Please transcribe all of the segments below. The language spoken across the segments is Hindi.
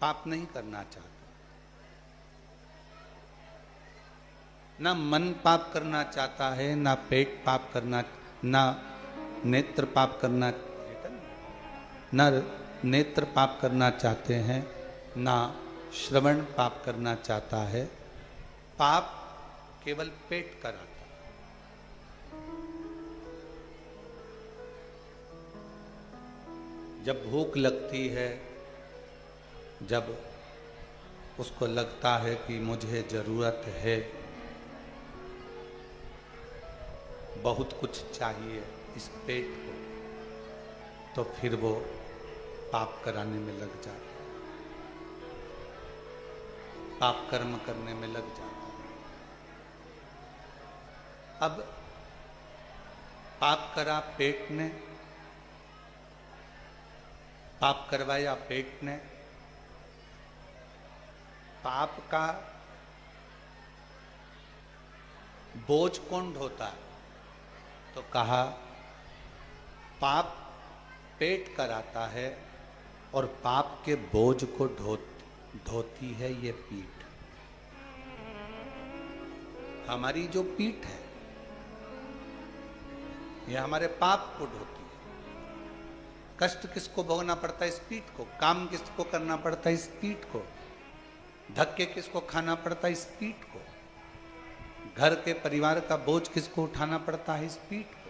पाप नहीं करना चाहता, ना मन पाप करना चाहता है, ना पेट पाप करना, ना नेत्र पाप करना, ना नेत्र पाप करना चाहते हैं, ना श्रवण पाप करना चाहता है। पाप केवल पेट कराता है। जब भूख लगती है, जब उसको लगता है कि मुझे जरूरत है, बहुत कुछ चाहिए इस पेट को, तो फिर वो पाप कराने में लग जाता है, पाप कर्म करने में लग जाता है। अब पाप करा पेट ने, पाप करवाया पेट ने, पाप का बोझ कौन ढोता है? तो कहा पाप पेट कराता है और पाप के बोझ को ढोती है ये पीठ। हमारी जो पीठ है ये हमारे पाप को ढोती है। कष्ट किसको भोगना पड़ता है? इस पीठ को। काम किसको करना पड़ता है? इस पीठ को। धक्के किसको खाना पड़ता है? इस पीठ को। घर के परिवार का बोझ किसको उठाना पड़ता है? इस पीठ को।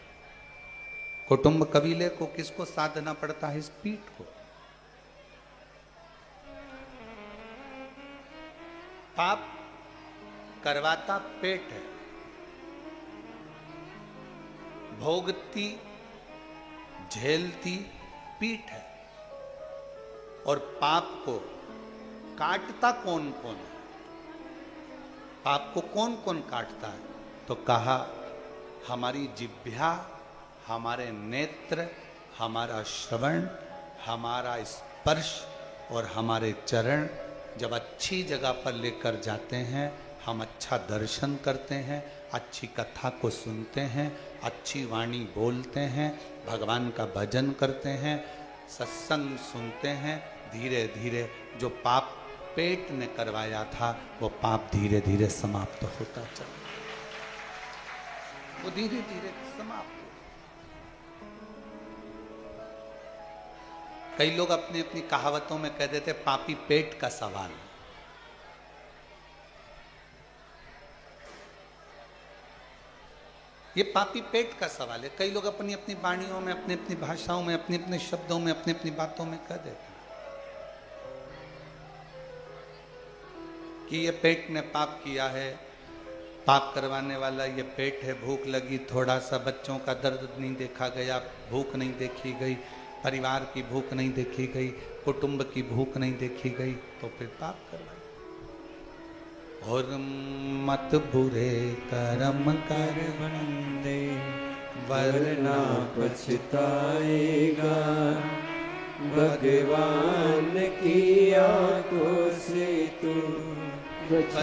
कुटुंब कबीले को किसको साधना पड़ता है? इस पीठ को। पाप करवाता पेट है, भोगती झेलती पीठ है, और पाप को काटता कौन कौन है? पाप को कौन कौन काटता है? तो कहा हमारी जिह्वा, हमारे नेत्र, हमारा श्रवण, हमारा स्पर्श और हमारे चरण जब अच्छी जगह पर लेकर जाते हैं, हम अच्छा दर्शन करते हैं, अच्छी कथा को सुनते हैं, अच्छी वाणी बोलते हैं, भगवान का भजन करते हैं, सत्संग सुनते हैं, धीरे धीरे जो पाप पेट ने करवाया था वो पाप धीरे धीरे समाप्त होता चला, वो धीरे धीरे समाप्त हो। कई लोग अपनी अपनी कहावतों में कह देते पापी पेट का सवाल। ये पापी पेट का सवाल है। कई लोग अपनी अपनी वाणियों में, अपनी अपनी भाषाओं में, अपने अपने शब्दों में, अपनी अपनी बातों में कह देते हैं कि ये पेट ने पाप किया है, पाप करवाने वाला ये पेट है। भूख लगी, थोड़ा सा बच्चों का दर्द नहीं देखा गया, भूख नहीं देखी गई, परिवार की भूख नहीं देखी गई, कुटुंब की भूख नहीं देखी गई, तो फिर पाप करवाया। और मत बुरे कर्म कर बंदे, वरना पछताएगा, भगवान की आंखों से तू बच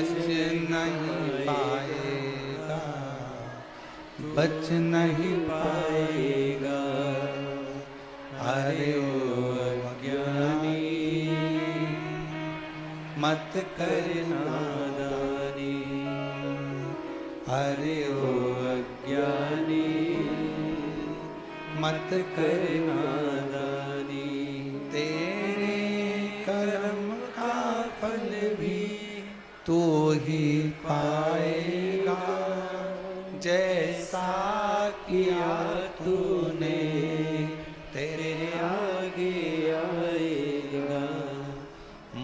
नहीं पाएगा, बच नहीं पाएगा। अरे ओ अज्ञानी मत करना नादानी, अरे ओ अज्ञानी मत करना नादानी। तेरे कर्म का फल भी तू ही पाएगा, जैसा किया तूने तेरे आगे आएगा।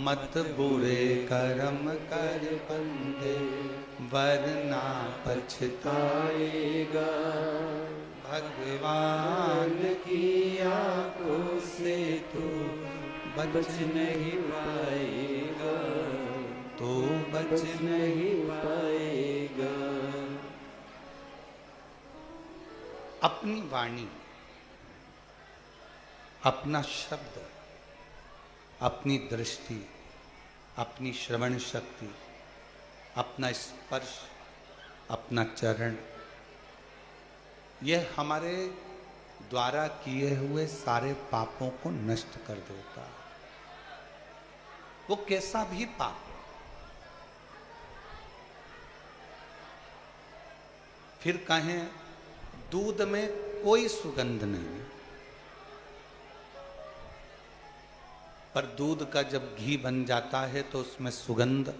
मत बुरे कर्म कर बंदे, वरना पछताएगा, भगवान की आंखों से तू बच नहीं पाएगा, तू बच नहीं पाएगा। अपनी वाणी, अपना शब्द, अपनी दृष्टि, अपनी श्रवण शक्ति, अपना स्पर्श, अपना चरण, यह हमारे द्वारा किए हुए सारे पापों को नष्ट कर देता है। वो कैसा भी पाप। फिर कहें दूध में कोई सुगंध नहीं, पर दूध का जब घी बन जाता है तो उसमें सुगंध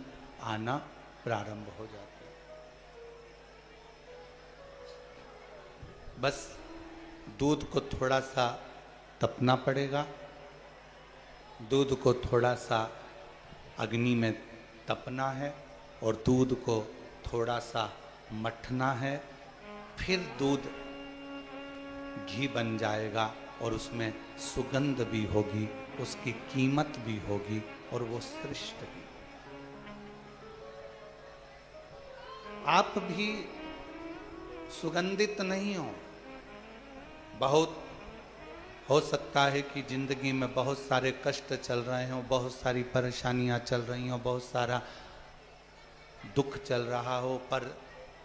आना प्रारंभ हो जाती है। बस दूध को थोड़ा सा तपना पड़ेगा, दूध को थोड़ा सा अग्नि में तपना है और दूध को थोड़ा सा मठना है, फिर दूध घी बन जाएगा और उसमें सुगंध भी होगी, उसकी कीमत भी होगी और वो श्रेष्ठ भी। आप भी सुगंधित नहीं हो। बहुत हो सकता है कि जिंदगी में बहुत सारे कष्ट चल रहे हों, बहुत सारी परेशानियां चल रही हों, बहुत सारा दुख चल रहा हो, पर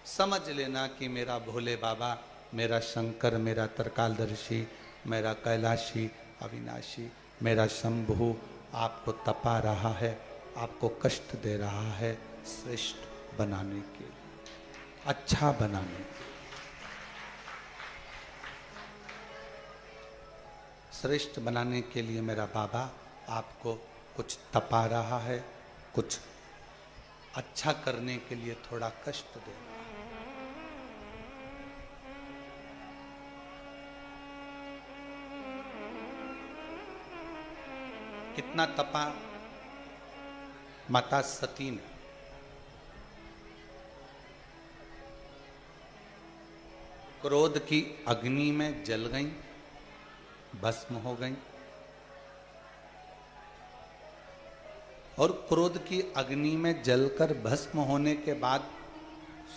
समझ लेना कि मेरा भोले बाबा, मेरा शंकर, मेरा तरकालदर्शी, मेरा कैलाशी अविनाशी, मेरा शंभु आपको तपा रहा है, आपको कष्ट दे रहा है श्रेष्ठ बनाने के लिए, अच्छा बनाने के लिए। श्रेष्ठ बनाने के लिए मेरा बाबा आपको कुछ तपा रहा है, कुछ अच्छा करने के लिए थोड़ा कष्ट दे रहा है। कितना तपा माता सती ने। क्रोध की अग्नि में जल गई, भस्म हो गई, और क्रोध की अग्नि में जलकर भस्म होने के बाद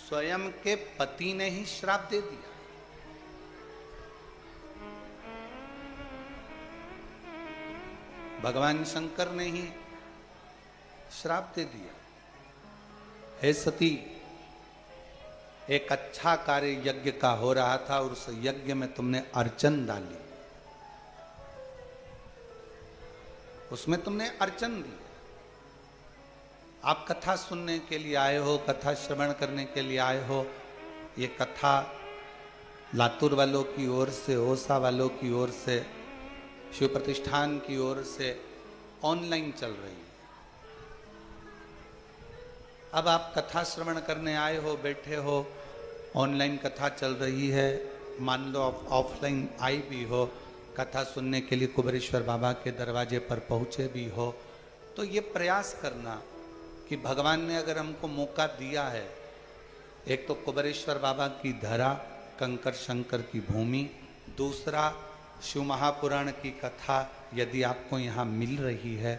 स्वयं के पति ने ही श्राप दे दिया। भगवान शंकर ने ही श्राप दे दिया, हे सती, एक अच्छा कार्य यज्ञ का हो रहा था और उस यज्ञ में तुमने अर्चन डाली, उसमें तुमने अर्चन दी। आप कथा सुनने के लिए आए हो, कथा श्रवण करने के लिए आए हो। ये कथा लातूर वालों की ओर से, ओसा वालों की ओर से, शिव प्रतिष्ठान की ओर से ऑनलाइन चल रही है। अब आप कथा श्रवण करने आए हो, बैठे हो, ऑनलाइन कथा चल रही है, मान लो आप ऑफलाइन आई भी हो, कथा सुनने के लिए कुबेरेश्वर बाबा के दरवाजे पर पहुँचे भी हो, तो ये प्रयास करना कि भगवान ने अगर हमको मौका दिया है, एक तो कुबेरेश्वर बाबा की धरा, कंकर शंकर की भूमि, दूसरा शिव महापुराण की कथा यदि आपको यहाँ मिल रही है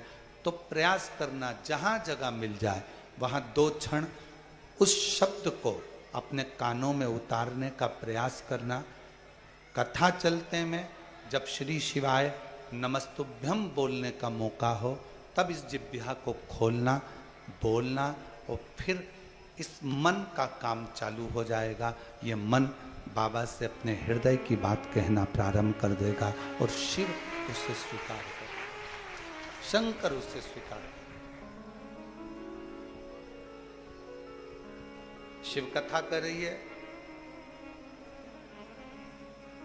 तो प्रयास करना जहाँ जगह मिल जाए वहाँ 2 क्षण उस शब्द को अपने कानों में उतारने का प्रयास करना। कथा चलते में जब श्री शिवाय नमस्तुभ्यम बोलने का मौका हो तब इस जिह्वा को खोलना, बोलना, और फिर इस मन का काम चालू हो जाएगा। ये मन बाबा से अपने हृदय की बात कहना प्रारंभ कर देगा और शिव उसे स्वीकार करेगा, शंकर उसे स्वीकार करेगा। शिव कथा कर रही है,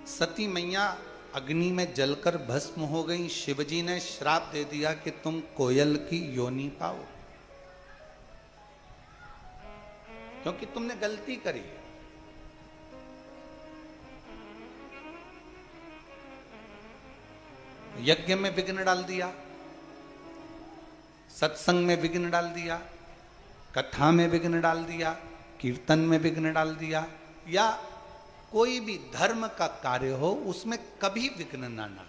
सती मैया अग्नि में जलकर भस्म हो गई। शिवजी ने श्राप दे दिया कि तुम कोयल की योनि पाओ, क्योंकि तुमने गलती करी। यज्ञ में विघ्न डाल दिया, सत्संग में विघ्न डाल दिया, कथा में विघ्न डाल दिया, कीर्तन में विघ्न डाल दिया, या कोई भी धर्म का कार्य हो उसमें कभी विघ्न ना डालना।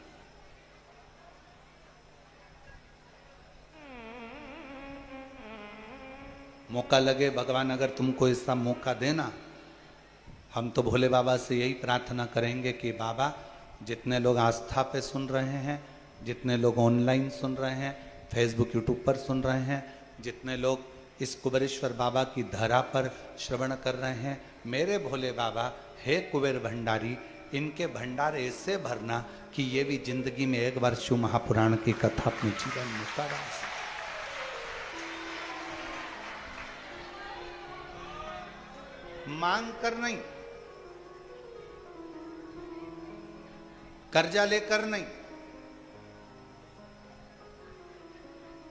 मौका लगे, भगवान अगर तुमको ऐसा मौका देना, हम तो भोले बाबा से यही प्रार्थना करेंगे कि बाबा जितने लोग आस्था पे सुन रहे हैं, जितने लोग ऑनलाइन सुन रहे हैं, फेसबुक यूट्यूब पर सुन रहे हैं, जितने लोग इस कुबेरेश्वर बाबा की धरा पर श्रवण कर रहे हैं, मेरे भोले बाबा, हे कुबेर भंडारी, इनके भंडार ऐसे भरना कि ये भी जिंदगी में एक बार शिव महापुराण की कथा अपने जीवन में करा सके। मांग कर नहीं, कर्जा लेकर नहीं।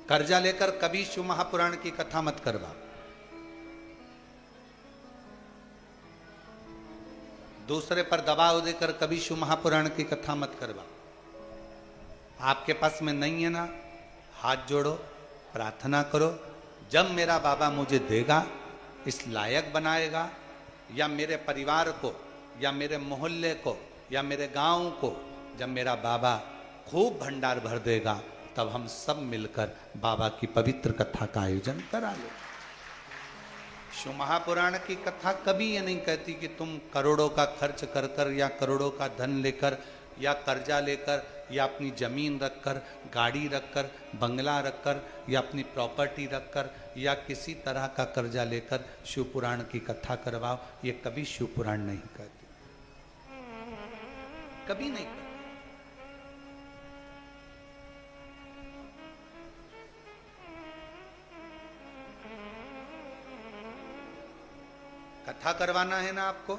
कर्जा लेकर कभी शिव महापुराण की कथा मत करवा। दूसरे पर दबाव देकर कभी शिव महापुराण की कथा मत करवा। आपके पास में नहीं है ना, हाथ जोड़ो, प्रार्थना करो। जब मेरा बाबा मुझे देगा, इस लायक बनाएगा, या मेरे परिवार को, या मेरे मोहल्ले को, या मेरे गांव को, जब मेरा बाबा खूब भंडार भर देगा, तब हम सब मिलकर बाबा की पवित्र कथा का आयोजन करा लो। शिव महापुराण की कथा कभी ये नहीं कहती कि तुम करोड़ों का खर्च कर कर, या करोड़ों का धन लेकर, या कर्जा लेकर, या अपनी जमीन रखकर, गाड़ी रखकर, बंगला रखकर, या अपनी प्रॉपर्टी रखकर, या किसी तरह का कर्जा लेकर शिव पुराण की कथा करवाओ। ये कभी शिव पुराण नहीं कहती, कभी नहीं कहती। कथा करवाना है ना आपको,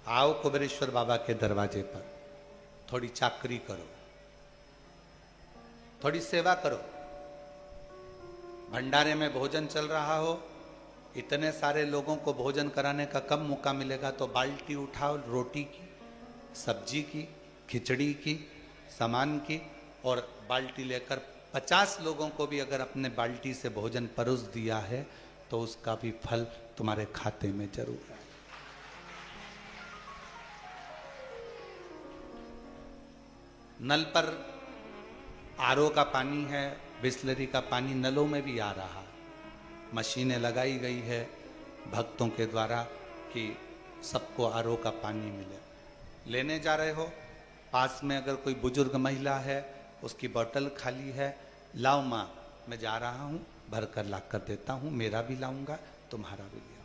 आओ कुबेरेश्वर बाबा के दरवाजे पर, थोड़ी चाकरी करो, थोड़ी सेवा करो। भंडारे में भोजन चल रहा हो, इतने सारे लोगों को भोजन कराने का कब मौका मिलेगा, तो बाल्टी उठाओ, रोटी की, सब्जी की, खिचड़ी की, सामान की, और बाल्टी लेकर 50 लोगों को भी अगर अपने बाल्टी से भोजन परोस दिया है, तो उसका भी फल तुम्हारे खाते में जरूर है। नल पर आरओ का पानी है, बिस्लरी का पानी नलों में भी आ रहा, मशीनें लगाई गई है भक्तों के द्वारा कि सबको आरओ का पानी मिले। लेने जा रहे हो, पास में अगर कोई बुजुर्ग महिला है, उसकी बोतल खाली है, लाओ माँ मैं जा रहा हूँ, भर कर ला कर देता हूँ, मेरा भी लाऊंगा, तुम्हारा भी ले आओ।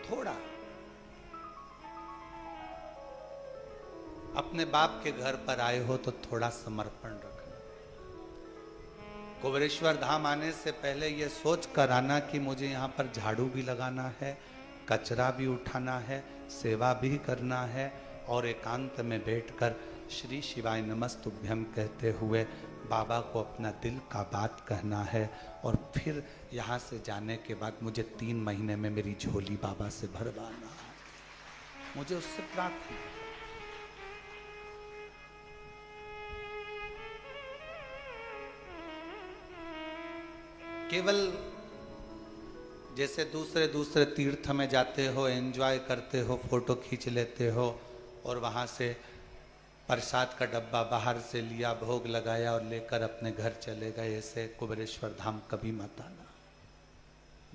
थोड़ा अपने बाप के घर पर आए हो तो थोड़ा समर्पण रखना। कुबेरेश्वर धाम आने से पहले यह सोच कर आना कि मुझे यहाँ पर झाड़ू भी लगाना है, कचरा भी उठाना है, सेवा भी करना है, और एकांत में बैठकर श्री शिवाय नमस्तुभ्यम कहते हुए बाबा को अपना दिल का बात कहना है। और फिर यहाँ से जाने के बाद मुझे 3 महीने में मेरी झोली बाबा से भरवाना है, मुझे उससे प्रार्थना है। केवल जैसे दूसरे दूसरे तीर्थ में जाते हो, एंजॉय करते हो, फोटो खींच लेते हो, और वहाँ से प्रसाद का डब्बा बाहर से लिया, भोग लगाया और लेकर अपने घर चले गए, ऐसे कुबेरेश्वर धाम कभी मत आना,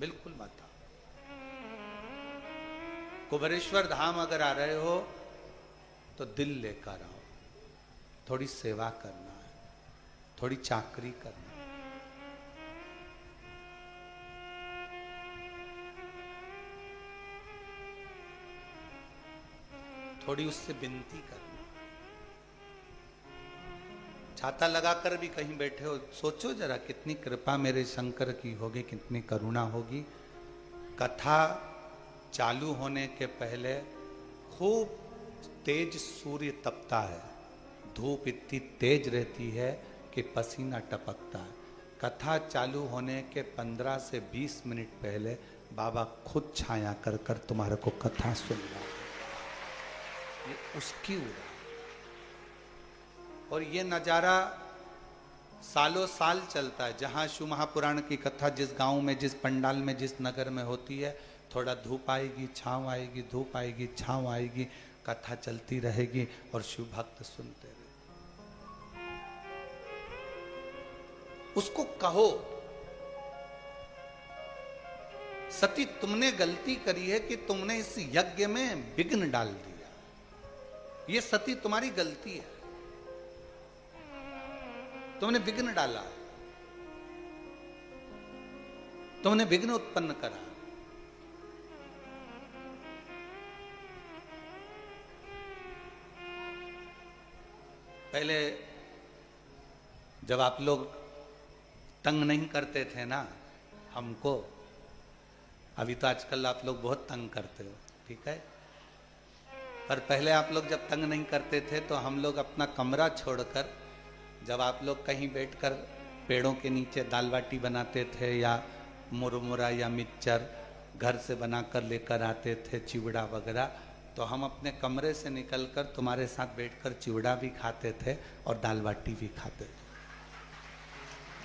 बिल्कुल मत आओ। कुबेरेश्वर धाम अगर आ रहे हो तो दिल लेकर आओ, थोड़ी सेवा करना है, थोड़ी चाकरी करना है, थोड़ी उससे विनती करना। छाता लगाकर भी कहीं बैठे हो, सोचो जरा कितनी कृपा मेरे शंकर की होगी, कितनी करुणा होगी। कथा चालू होने के पहले खूब तेज सूर्य तपता है, धूप इतनी तेज रहती है कि पसीना टपकता है। कथा चालू होने के 15 से 20 मिनट पहले बाबा खुद छाया कर कर तुम्हारे को कथा सुन रहा है, ये उसकी उड़ा। और ये नज़ारा सालों साल चलता है। जहाँ शिव महापुराण की कथा जिस गांव में, जिस पंडाल में, जिस नगर में होती है, थोड़ा धूप आएगी, छाँव आएगी, धूप आएगी, छाँव आएगी, कथा चलती रहेगी और शिव भक्त सुनते रहेंगे। उसको कहो, सती तुमने गलती करी है कि तुमने इस यज्ञ में विघ्न डाल दिया, ये सती तुम्हारी गलती है, तुमने विघ्न डाला, तुमने विघ्न उत्पन्न करा। पहले जब आप लोग तंग नहीं करते थे ना हमको, अभी तो आजकल आप लोग बहुत तंग करते हो, ठीक है, पर पहले आप लोग जब तंग नहीं करते थे तो हम लोग अपना कमरा छोड़कर जब आप लोग कहीं बैठकर पेड़ों के नीचे दाल बाटी बनाते थे या मुरमुरा या मिक्सचर घर से बनाकर लेकर आते थे, चिवड़ा वगैरह, तो हम अपने कमरे से निकलकर तुम्हारे साथ बैठकर चिवड़ा भी खाते थे और दाल बाटी भी खाते थे।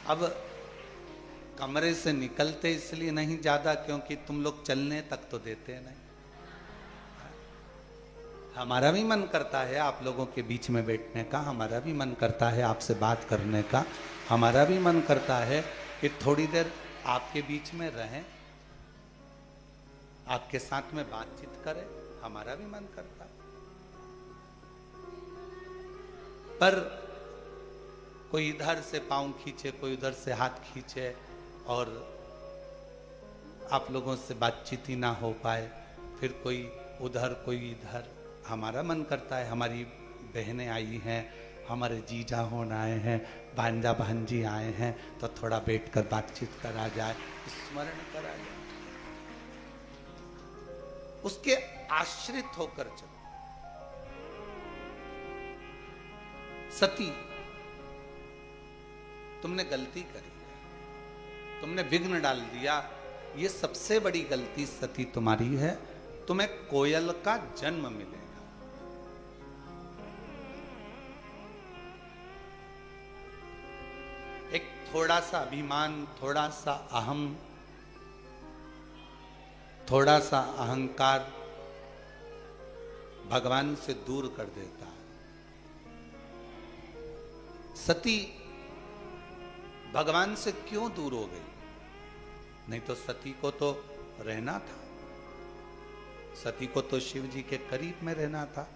अब कमरे से निकलते इसलिए नहीं ज़्यादा क्योंकि तुम लोग चलने तक तो देते नहीं। हमारा भी मन करता है आप लोगों के बीच में बैठने का, हमारा भी मन करता है आपसे बात करने का, हमारा भी मन करता है कि थोड़ी देर आपके बीच में रहें, आपके साथ में बातचीत करें, हमारा भी मन करता है। पर कोई इधर से पांव खींचे, कोई उधर से हाथ खींचे और आप लोगों से बातचीत ही ना हो पाए, फिर कोई उधर कोई इधर। हमारा मन करता है, हमारी बहनें आई हैं, हमारे जीजा होन आए हैं, भांजा भांजी आए हैं, तो थोड़ा बैठकर बातचीत करा जाए, स्मरण करा जाए, उसके आश्रित होकर चलो। सती, तुमने गलती करी है, तुमने विघ्न डाल दिया, ये सबसे बड़ी गलती सती तुम्हारी है। तुम्हें कोयल का जन्म मिलेगा। एक थोड़ा सा अभिमान, थोड़ा सा अहम, थोड़ा सा अहंकार भगवान से दूर कर देता है। सती भगवान से क्यों दूर हो गई? नहीं तो सती को तो रहना था, सती को तो शिव जी के करीब में रहना था।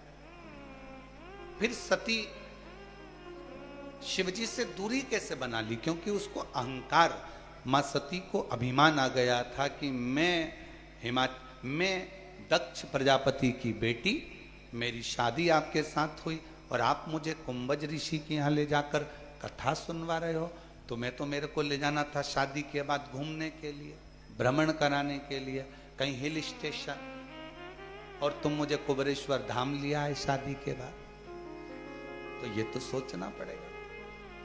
फिर सती शिव जी से दूरी कैसे बना ली? क्योंकि उसको अहंकार, मां सती को अभिमान आ गया था कि मैं दक्ष प्रजापति की बेटी, मेरी शादी आपके साथ हुई और आप मुझे कुंभज ऋषि के यहाँ ले जाकर कथा सुनवा रहे हो। तुम्हें तो मेरे को ले जाना था शादी के बाद घूमने के लिए, भ्रमण कराने के लिए, कहीं हिल स्टेशन, और तुम मुझे कुबेरेश्वर धाम लिया है शादी के बाद। तो ये तो सोचना पड़ेगा।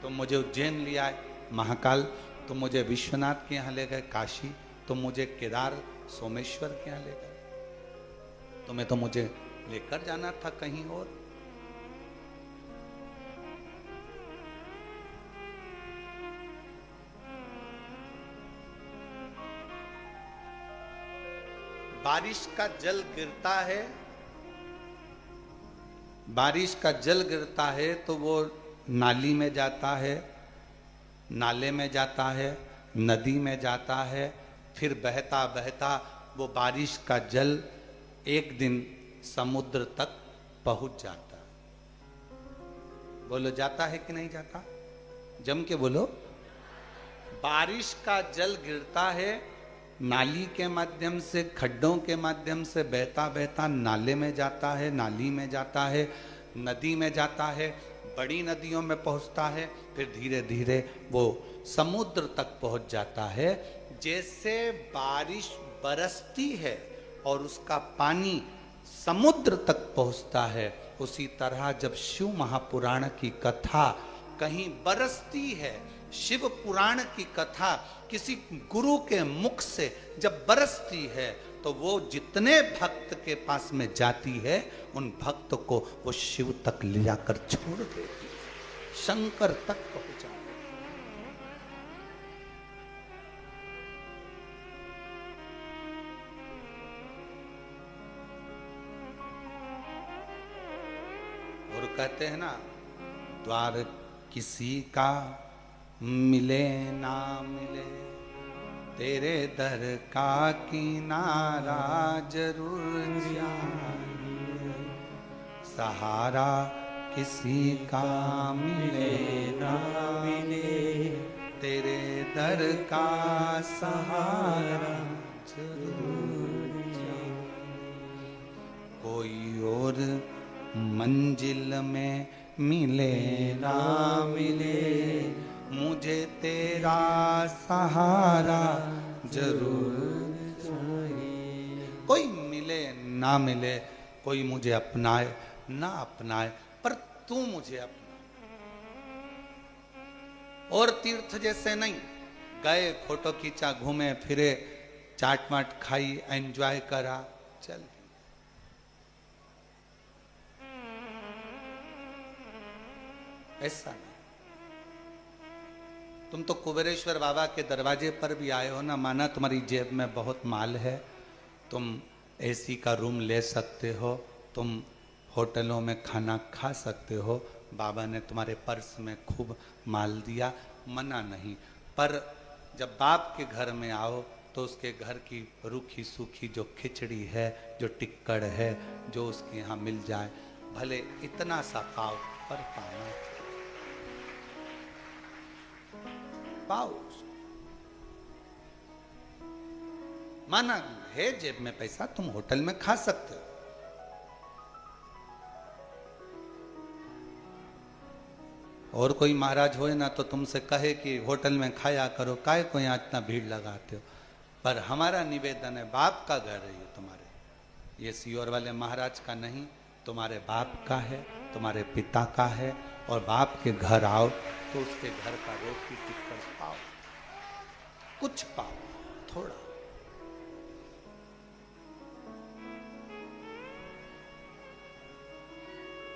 तुम मुझे उज्जैन लिया है, महाकाल, तुम मुझे विश्वनाथ के यहाँ ले गए, काशी, तुम मुझे केदार सोमेश्वर के यहाँ ले गए, तुम्हें तो मुझे लेकर जाना था कहीं और। बारिश का जल गिरता है, बारिश का जल गिरता है तो वो नाली में जाता है, नाले में जाता है, नदी में जाता है, फिर बहता बहता वो बारिश का जल एक दिन समुद्र तक पहुंच जाता है। बोलो, जाता है कि नहीं जाता? जम के बोलो। बारिश का जल गिरता है, नाली के माध्यम से, खड्डों के माध्यम से बहता बहता नाले में जाता है, नाली में जाता है, नदी में जाता है, बड़ी नदियों में पहुंचता है, फिर धीरे धीरे वो समुद्र तक पहुंच जाता है। जैसे बारिश बरसती है और उसका पानी समुद्र तक पहुंचता है, उसी तरह जब शिव महापुराण की कथा कहीं बरसती है, शिव पुराण की कथा किसी गुरु के मुख से जब बरसती है, तो वो जितने भक्त के पास में जाती है, उन भक्त को वो शिव तक ले जाकर छोड़ देती है, शंकर तक पहुंचा। और कहते हैं ना, द्वार किसी का मिले ना मिले, तेरे दर का किनारा जरूर जाए। सहारा किसी का मिले ना मिले, तेरे दर का सहारा जरूर जाए। कोई और मंजिल में मिले ना मिले, मुझे तेरा सहारा जरूर चाहिए। कोई मिले ना मिले, कोई मुझे अपनाए ना अपनाए, पर तू मुझे अपना। और तीर्थ जैसे नहीं, गए फोटो खींचा, घूमे फिरे, चाट माट खाई, एंजॉय करा, चल। ऐसा नहीं। तुम तो कुबेरेश्वर बाबा के दरवाजे पर भी आए हो ना, माना तुम्हारी जेब में बहुत माल है, तुम एसी का रूम ले सकते हो, तुम होटलों में खाना खा सकते हो, बाबा ने तुम्हारे पर्स में खूब माल दिया, मना नहीं। पर जब बाप के घर में आओ तो उसके घर की रूखी सूखी जो खिचड़ी है, जो टिक्कड़ है, जो उसके यहाँ मिल जाए, भले इतना सा पाओ, पर पाना पाओ। माना है जेब में पैसा, तुम होटल में खा सकते हो, और कोई महाराज होए ना तो तुमसे कहे कि होटल में खाया करो, काहे को यहाँ इतना भीड़ लगाते हो। पर हमारा निवेदन है, बाप का घर है ये तुम्हारे, ये सीहोर वाले महाराज का नहीं, तुम्हारे बाप का है, तुम्हारे पिता का है। और बाप के घर आओ तो उसके घर का रोटी टिक्कड़ पाओ, कुछ पाओ, थोड़ा।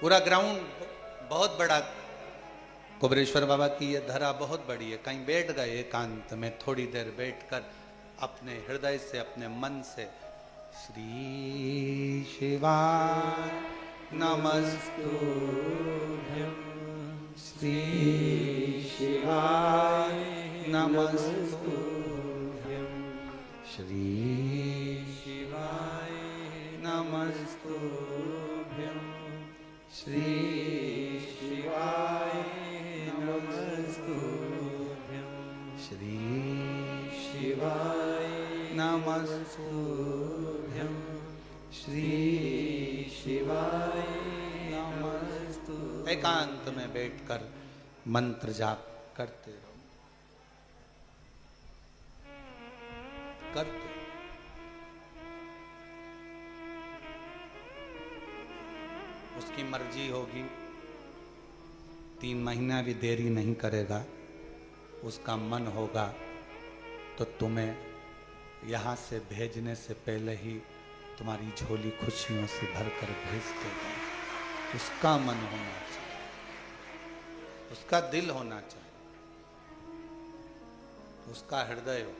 पूरा ग्राउंड बहुत बड़ा, कुबेरेश्वर बाबा की ये धरा बहुत बड़ी है। कहीं बैठ गए एकांत में, थोड़ी देर बैठकर अपने हृदय से, अपने मन से, श्री शिवाय नमस्तुभ्यं, श्री शिवाय नमस्तुभ्यं, श्री शिवाय नमस्तुभ्यं, श्री शिवाय नमस्तुभ्यं, श्री शिवाय नमस्तुभ्यं, श्री शिवाय नमस्तुभ्यं। एकांत में बैठकर मंत्र जाप करते रहो, करते। उसकी मर्जी होगी, 3 महीना भी देरी नहीं करेगा, उसका मन होगा तो तुम्हें यहाँ से भेजने से पहले ही तुम्हारी झोली खुशियों से भरकर भेज देगा। उसका मन होना चाहिए, उसका दिल होना चाहिए, उसका हृदय हो।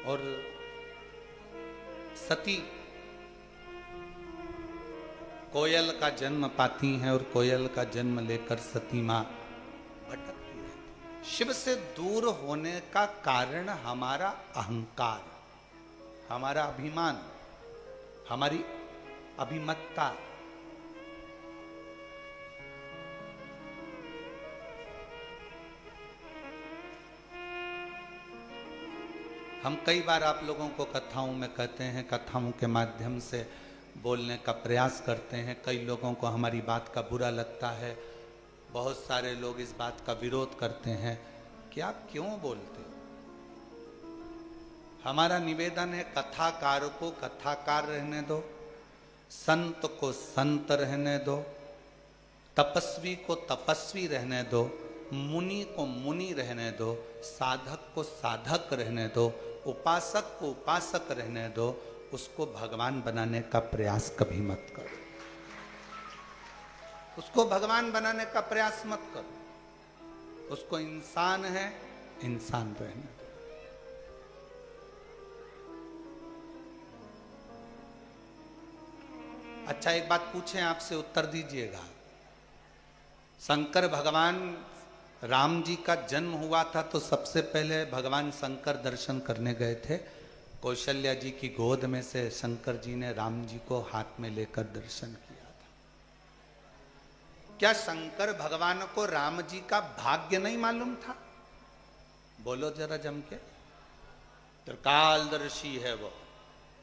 और सती कोयल का जन्म पाती हैं, और कोयल का जन्म लेकर सती मां भटकती रहती है। शिव से दूर होने का कारण हमारा अहंकार, हमारा अभिमान, हमारी अभिमत्ता। हम कई बार आप लोगों को कथाओं में कहते हैं, कथाओं के माध्यम से बोलने का प्रयास करते हैं। कई लोगों को हमारी बात का बुरा लगता है, बहुत सारे लोग इस बात का विरोध करते हैं कि आप क्यों बोलते हो। हमारा निवेदन है, कथाकार को कथाकार रहने दो, संत को संत रहने दो, तपस्वी को तपस्वी रहने दो, मुनि को मुनि रहने दो, साधक को साधक रहने दो, उपासक को उपासक रहने दो। उसको भगवान बनाने का प्रयास कभी मत करो, उसको भगवान बनाने का प्रयास मत करो। उसको इंसान है, इंसान रहने दो। अच्छा, एक बात पूछें, आपसे उत्तर दीजिएगा। शंकर भगवान राम जी का जन्म हुआ था तो सबसे पहले भगवान शंकर दर्शन करने गए थे। कौशल्या जी की गोद में से शंकर जी ने राम जी को हाथ में लेकर दर्शन किया था। क्या शंकर भगवान को राम जी का भाग्य नहीं मालूम था? बोलो जरा जम के। त्रिकालदर्शी है वो,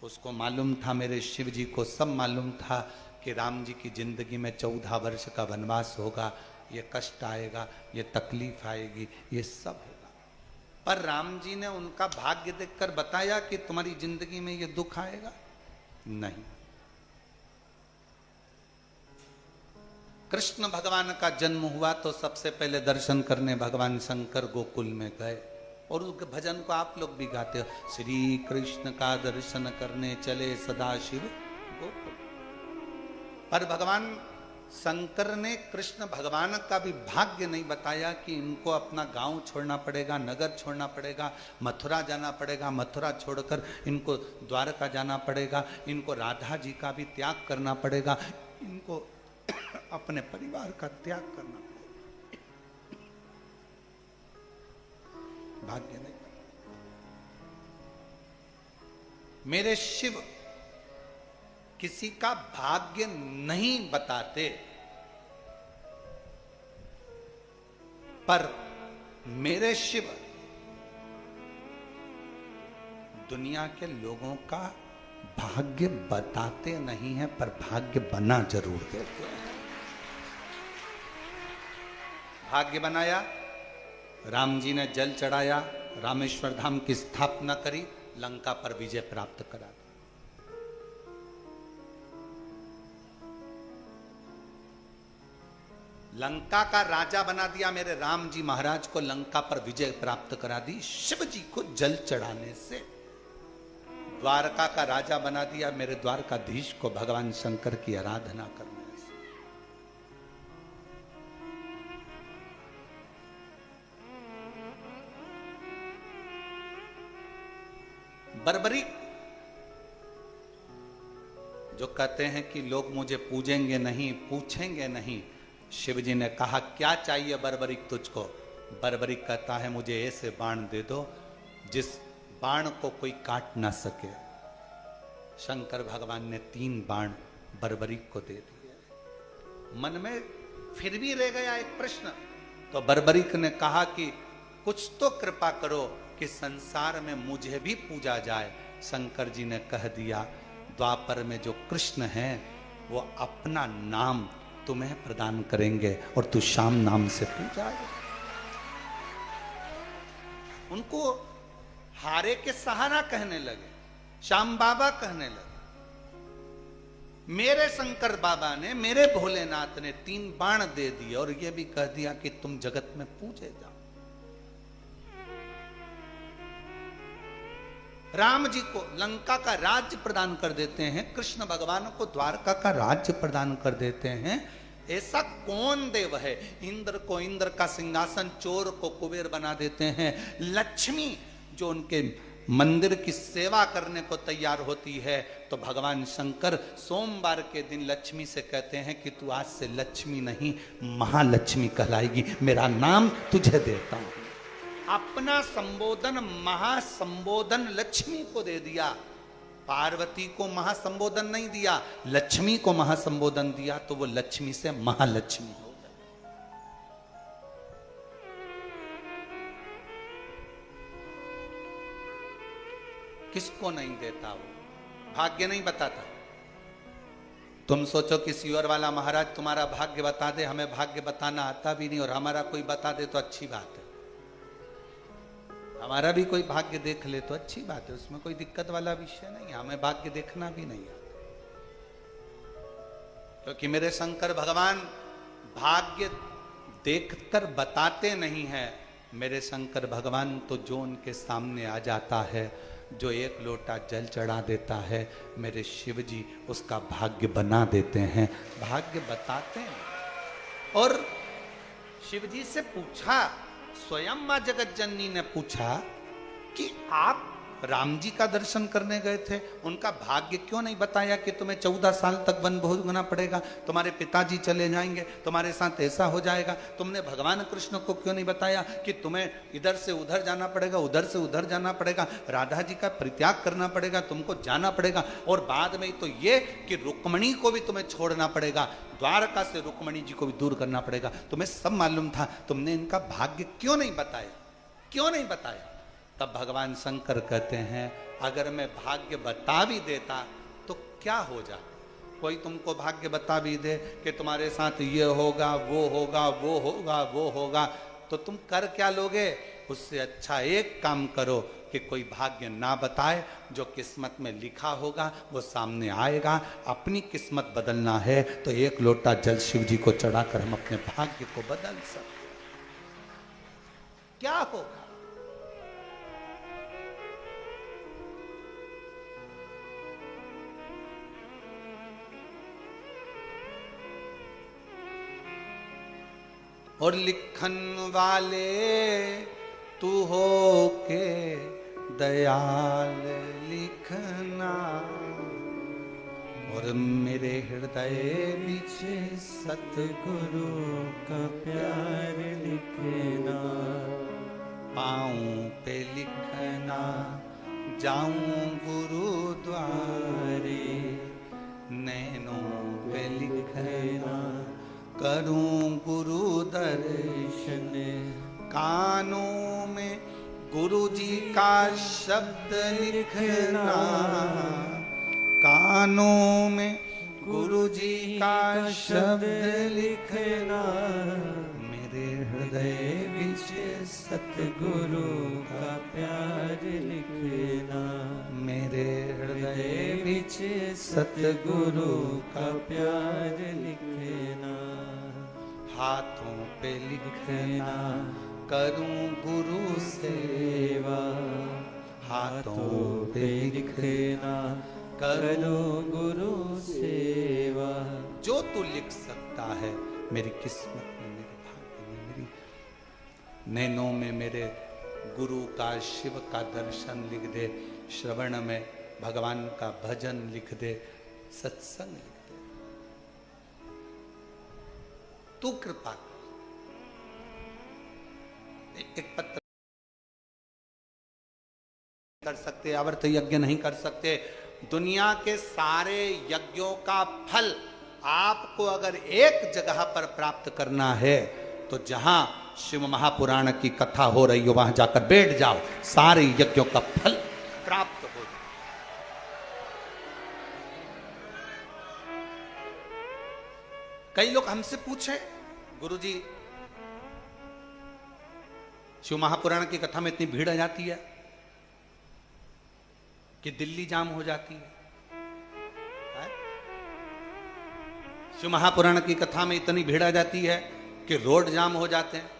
उसको मालूम था, मेरे शिव जी को सब मालूम था कि राम जी की जिंदगी में 14 वर्ष का वनवास होगा, ये कष्ट आएगा, ये तकलीफ आएगी, ये सब होगा। पर राम जी ने उनका भाग्य देखकर बताया कि तुम्हारी जिंदगी में ये दुख आएगा नहीं। कृष्ण भगवान का जन्म हुआ तो सबसे पहले दर्शन करने भगवान शंकर गोकुल में गए, और उस भजन को आप लोग भी गाते हो, श्री कृष्ण का दर्शन करने चले सदाशिव गोकुल। पर भगवान शंकर ने कृष्ण भगवान का भी भाग्य नहीं बताया कि इनको अपना गांव छोड़ना पड़ेगा, नगर छोड़ना पड़ेगा, मथुरा जाना पड़ेगा, मथुरा छोड़कर इनको द्वारका जाना पड़ेगा, इनको राधा जी का भी त्याग करना पड़ेगा, इनको अपने परिवार का त्याग करना पड़ेगा। भाग्य नहीं। मेरे शिव किसी का भाग्य नहीं बताते, पर मेरे शिव दुनिया के लोगों का भाग्य बताते नहीं है, पर भाग्य बना जरूर देते हैं। भाग्य बनाया, राम जी ने जल चढ़ाया, रामेश्वर धाम की स्थापना करी, लंका पर विजय प्राप्त करा। लंका का राजा बना दिया मेरे राम जी महाराज को, लंका पर विजय प्राप्त करा दी शिव जी को जल चढ़ाने से। द्वारका का राजा बना दिया मेरे द्वारकाधीश को भगवान शंकर की आराधना करने से। बर्बरी जो कहते हैं कि लोग मुझे पूजेंगे नहीं, पूछेंगे नहीं, शिव जी ने कहा क्या चाहिए बर्बरिक तुझको? बर्बरिक कहता है मुझे ऐसे बाण दे दो जिस बाण को कोई काट ना सके। शंकर भगवान ने 3 बाण बर्बरिक को दे दिए। मन में फिर भी रह गया एक प्रश्न, तो बर्बरिक ने कहा कि कुछ तो कृपा करो कि संसार में मुझे भी पूजा जाए। शंकर जी ने कह दिया द्वापर में जो कृष्ण हैं वो अपना नाम तुम्हें प्रदान करेंगे और तू श्याम नाम से पूजा। उनको हारे के सहारा कहने लगे, श्याम बाबा कहने लगे। मेरे शंकर बाबा ने, मेरे भोलेनाथ ने 3 बाण दे दिए और यह भी कह दिया कि तुम जगत में पूजे जाओ। राम जी को लंका का राज्य प्रदान कर देते हैं, कृष्ण भगवान को द्वारका का राज्य प्रदान कर देते हैं। ऐसा कौन देव है? इंद्र को इंद्र का सिंहासन, चोर को कुबेर बना देते हैं। लक्ष्मी जो उनके मंदिर की सेवा करने को तैयार होती है, तो भगवान शंकर सोमवार के दिन लक्ष्मी से कहते हैं कि तू आज से लक्ष्मी नहीं महालक्ष्मी कहलाएगी, मेरा नाम तुझे देता हूं। अपना संबोधन महासंबोधन लक्ष्मी को दे दिया। पार्वती को महासंबोधन नहीं दिया, लक्ष्मी को महासंबोधन दिया, तो वो लक्ष्मी से महालक्ष्मी हो गई। किसको नहीं देता वो? भाग्य नहीं बताता। तुम सोचो कि सियोर वाला महाराज तुम्हारा भाग्य बता दे, हमें भाग्य बताना आता भी नहीं, और हमारा कोई बता दे तो अच्छी बात है। हमारा भी कोई भाग्य देख ले तो अच्छी बात है, उसमें कोई दिक्कत वाला विषय नहीं। हमें भाग्य देखना भी नहीं आता, क्योंकि मेरे शंकर भगवान भाग्य देखकर बताते नहीं है। मेरे शंकर भगवान तो जो उनके सामने आ जाता है, जो 1 लोटा जल चढ़ा देता है, मेरे शिव जी उसका भाग्य बना देते हैं, भाग्य बताते हैं। और शिव जी से पूछा, स्वयं मां जगत जननी ने पूछा कि आप राम जी का दर्शन करने गए थे, उनका भाग्य क्यों नहीं बताया कि तुम्हें 14 साल तक वन भोगना पड़ेगा, तुम्हारे पिताजी चले जाएंगे, तुम्हारे साथ ऐसा हो जाएगा। तुमने भगवान कृष्ण को क्यों नहीं बताया कि तुम्हें इधर से उधर जाना पड़ेगा, उधर से उधर जाना पड़ेगा, राधा जी का परित्याग करना पड़ेगा, तुमको जाना पड़ेगा, और बाद में तो ये कि रुक्मणी को भी तुम्हें छोड़ना पड़ेगा, द्वारका से रुक्मणी जी को भी दूर करना पड़ेगा। तुम्हें सब मालूम था, तुमने इनका भाग्य क्यों नहीं बताया? क्यों नहीं बताया? तब भगवान शंकर कहते हैं अगर मैं भाग्य बता भी देता तो क्या हो जाता। कोई तुमको भाग्य बता भी दे कि तुम्हारे साथ ये होगा वो होगा वो होगा वो होगा, तो तुम कर क्या लोगे। उससे अच्छा एक काम करो कि कोई भाग्य ना बताए, जो किस्मत में लिखा होगा वो सामने आएगा। अपनी किस्मत बदलना है तो एक लोटा जल शिव जी को चढ़ाकर हम अपने भाग्य को बदल सकते। क्या होगा। और लिखन वाले तू हो के दयाल लिखना, और मेरे हृदय पीछे सतगुरु का प्यार लिखना। पाँव पे लिखना जाऊं गुरुद्वारे, नैनों पे लिखना करूं गुरु दर्शन, कानों में गुरु जी का शब्द लिखना, कानों में गुरु जी का शब्द लिखना, मेरे हृदय पीछे सतगुरु का प्यार लिखना। मेरे हृदय पीछे सतगुरु का प्यार लिखना। हाथों पे लिखना करूं गुरु सेवा, हाथों पे लिखना करूं गुरु सेवा। जो तू लिख सकता है मेरी किस्मत में, मेरे भाग्य में, मेरी नैनों में मेरे गुरु का शिव का दर्शन लिख दे, श्रवण में भगवान का भजन लिख दे, सत्संग लिख दे। तू कृपा एक पत्र कर सकते, अवर्त यज्ञ नहीं कर सकते। दुनिया के सारे यज्ञों का फल आपको अगर एक जगह पर प्राप्त करना है तो जहां शिव महापुराण की कथा हो रही हो वहां जाकर बैठ जाओ, सारे यज्ञों का फल प्राप्त हो जाए। कई लोग हमसे पूछे गुरुजी शिव महापुराण की कथा में इतनी भीड़ आ जाती है कि दिल्ली जाम हो जाती है। शिव महापुराण की कथा में इतनी भीड़ आ जाती है कि रोड जाम हो जाते हैं।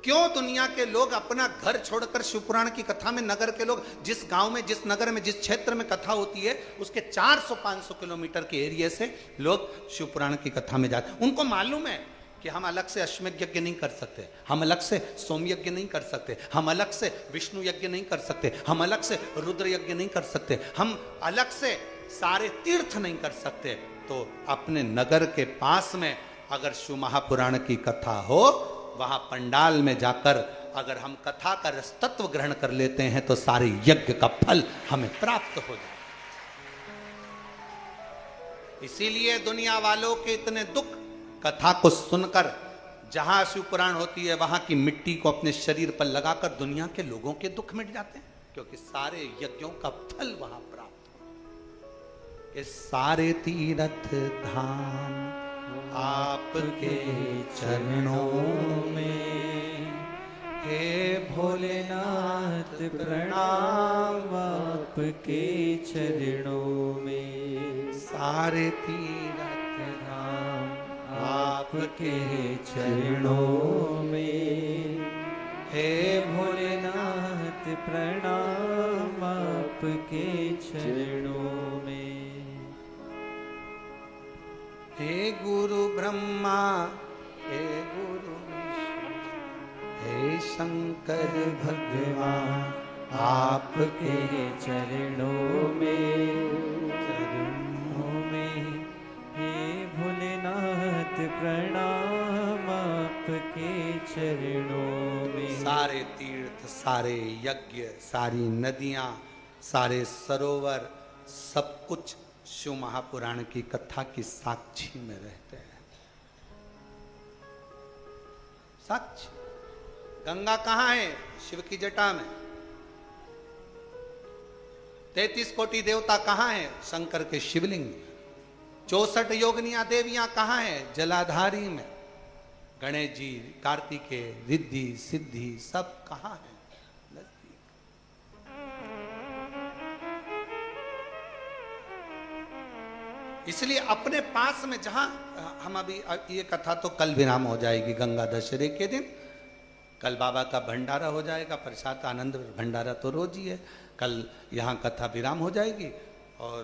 क्यों दुनिया के लोग अपना घर छोड़कर शिवपुराण की कथा में, नगर के लोग जिस गांव में, जिस नगर में, जिस क्षेत्र में कथा होती है उसके 400-500 किलोमीटर के एरिया से लोग शिवपुराण की कथा में जाते हैं। उनको मालूम है कि हम अलग से अश्वमेध यज्ञ नहीं कर सकते, हम अलग से सोम यज्ञ नहीं कर सकते, हम अलग से विष्णु यज्ञ नहीं कर सकते, हम अलग से रुद्र यज्ञ नहीं कर सकते, हम अलग से सारे तीर्थ नहीं कर सकते। तो अपने नगर के पास में अगर शिव महापुराण की कथा हो, वहां पंडाल में जाकर अगर हम कथा का रसतत्व ग्रहण कर लेते हैं तो सारे यज्ञ का फल हमें प्राप्त हो जाए। इसीलिए दुनिया वालों के इतने दुख कथा को सुनकर, जहां शिव पुराण होती है वहां की मिट्टी को अपने शरीर पर लगाकर दुनिया के लोगों के दुख मिट जाते हैं, क्योंकि सारे यज्ञों का फल वहां प्राप्त हो। ये सारे तीर्थ धाम आपके चरणों में, हे भोलेनाथ प्रणाम आपके चरणों में। सारे तीर्थ धाम आपके चरणों में, हे भोलेनाथ प्रणाम आपके चरणों में। हे गुरु ब्रह्मा, हे गुरु विष्णु, हे शंकर भगवान, आपके चरणों में, चरणों में, हे भोलेनाथ प्रणाम आपके चरणों में। सारे तीर्थ, सारे यज्ञ, सारी नदियां, सारे सरोवर, सब कुछ शिव महापुराण की कथा की साक्षी में रहते हैं। साक्षी। गंगा कहां है? शिव की जटा में। 33 कोटि देवता कहां है? शंकर के शिवलिंग में। 64 योगनियां देवियां कहां है? जलाधारी में। गणेश जी, कार्तिकेय, रिद्धि सिद्धि सब कहां है? नजदीक। इसलिए अपने पास में जहां हम अभी, ये कथा तो कल विराम हो जाएगी गंगा दशहरे के दिन। कल बाबा का भंडारा हो जाएगा, प्रसाद आनंद भंडारा तो रोज ही है। कल यहाँ कथा विराम हो जाएगी और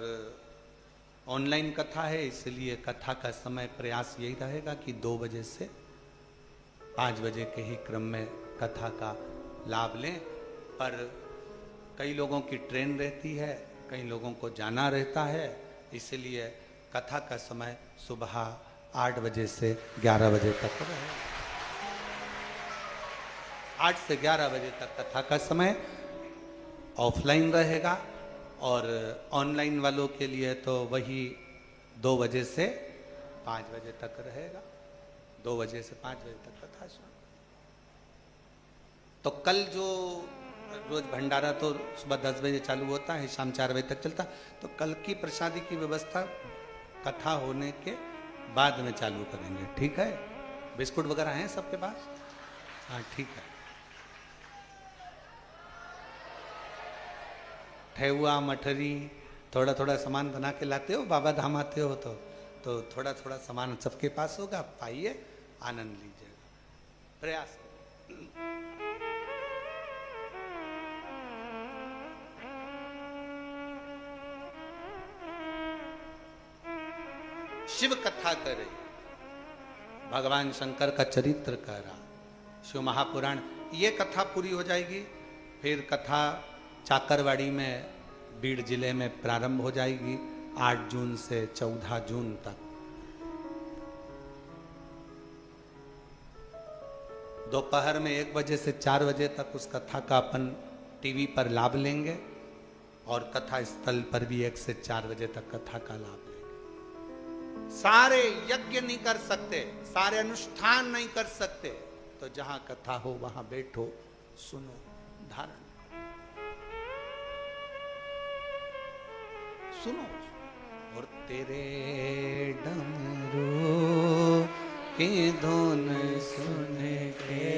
ऑनलाइन कथा है, इसलिए कथा का समय प्रयास यही रहेगा कि 2 बजे से 5 बजे के ही क्रम में कथा का लाभ लें। पर कई लोगों की ट्रेन रहती है, कई लोगों को जाना रहता है, इसलिए कथा का समय सुबह 8 बजे से 11 बजे तक रहेगा। 8 से 11 बजे तक कथा का समय ऑफलाइन रहेगा और ऑनलाइन वालों के लिए तो वही 2 बजे से 5 बजे तक रहेगा। 2 बजे से 5 बजे तक कथा सुन। तो कल जो रोज भंडारा तो सुबह 10 बजे चालू होता है, शाम 4 बजे तक चलता, तो कल की प्रसादी की व्यवस्था कथा होने के बाद में चालू करेंगे। ठीक है? बिस्कुट वगैरह हैं सबके पास? हाँ ठीक है। ठेहुआ, मठरी, थोड़ा थोड़ा सामान बना के लाते हो, बाबा धाम आते हो तो थोड़ा थोड़ा सामान सबके पास होगा, पाइए, आनंद लीजिएगा। प्रयास शिव कथा करे, भगवान शंकर का चरित्र करा, शिव महापुराण, ये कथा पूरी हो जाएगी। फिर कथा चाकरवाड़ी में बीड़ जिले में प्रारंभ हो जाएगी 8 जून से 14 जून तक। दोपहर में 1 बजे से 4 बजे तक उस कथा का अपन टीवी पर लाभ लेंगे और कथा स्थल पर भी 1 से 4 बजे तक कथा का लाभ लेंगे। सारे यज्ञ नहीं कर सकते, सारे अनुष्ठान नहीं कर सकते, तो जहां कथा हो वहां बैठो, सुनो, धारण सुनो। और तेरे डमरू की धुन सुन के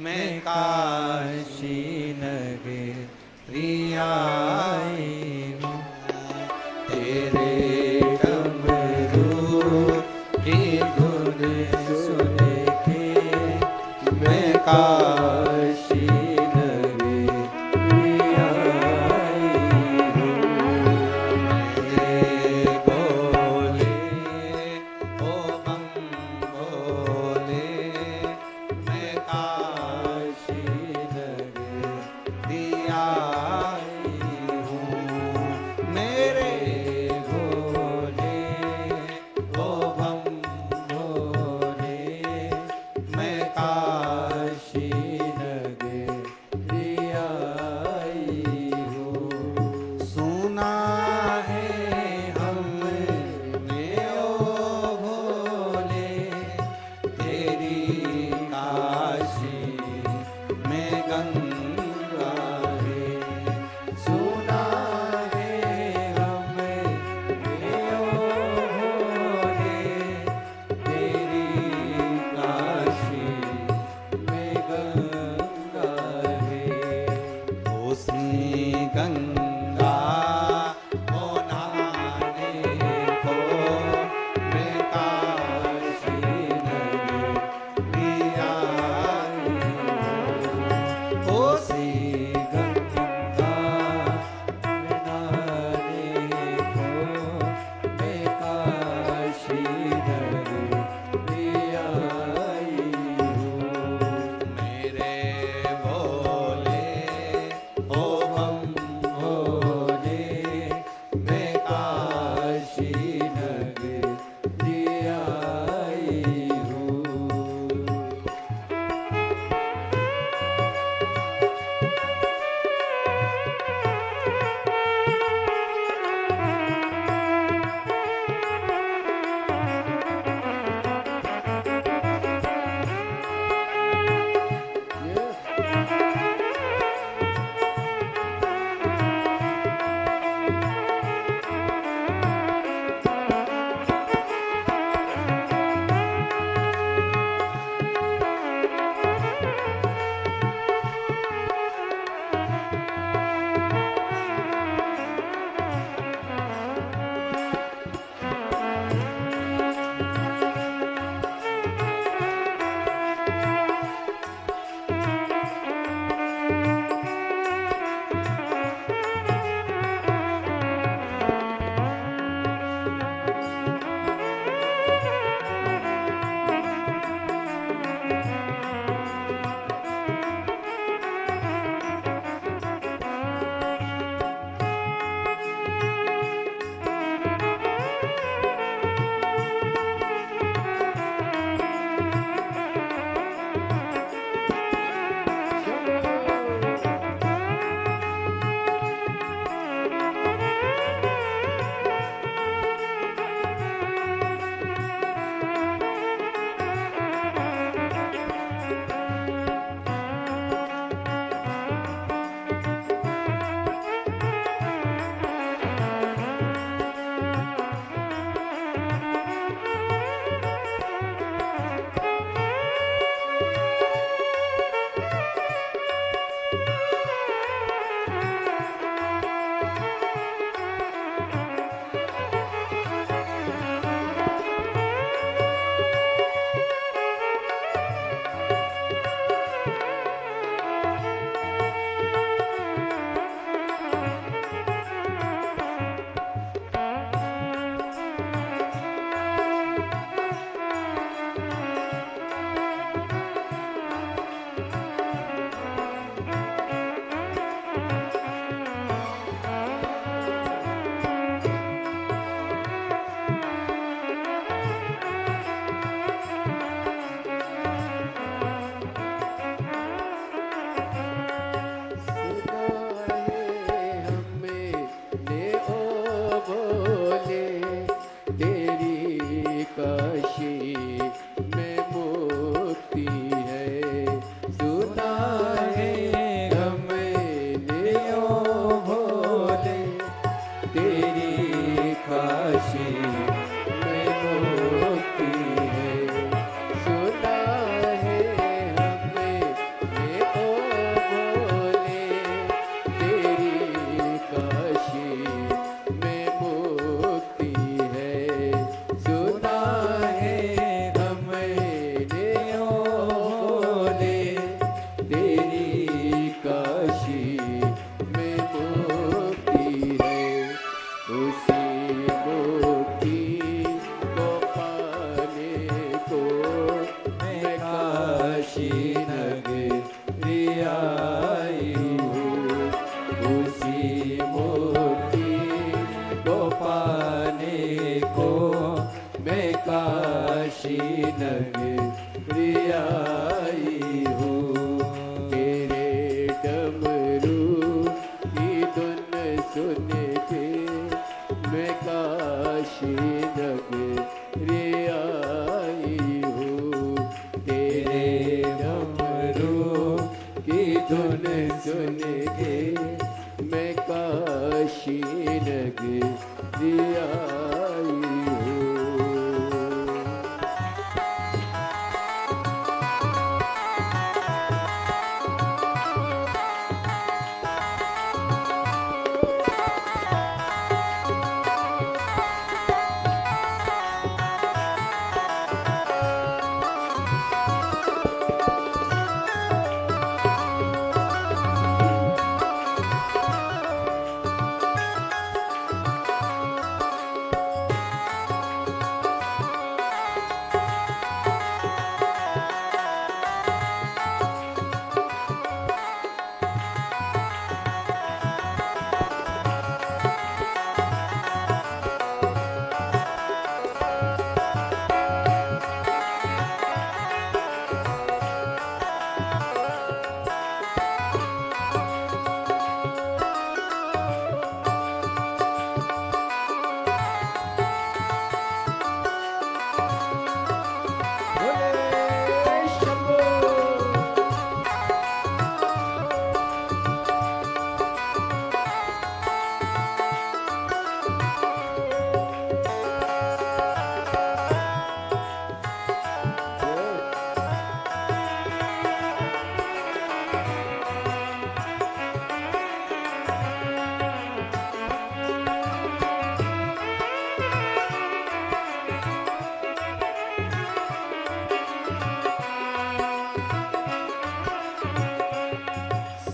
मैं काशी नगरी आई हूँ। तेरे डमरू की धुन सुन के मैं काशी काशी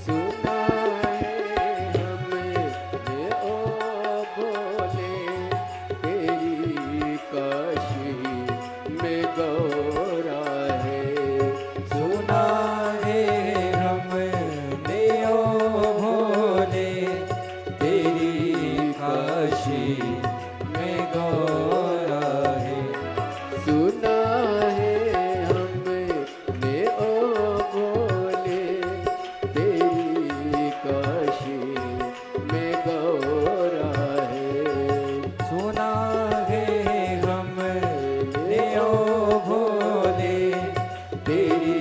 सुना है हमने ओ बोले तेरी काशी में गौरा है। सुना है हमने ओ भोले तेरी काशी में गौरा है। सुना है हमने ओ भोले तेरी काशी में गौरा है। सुना है हमने ओ भोले तेरी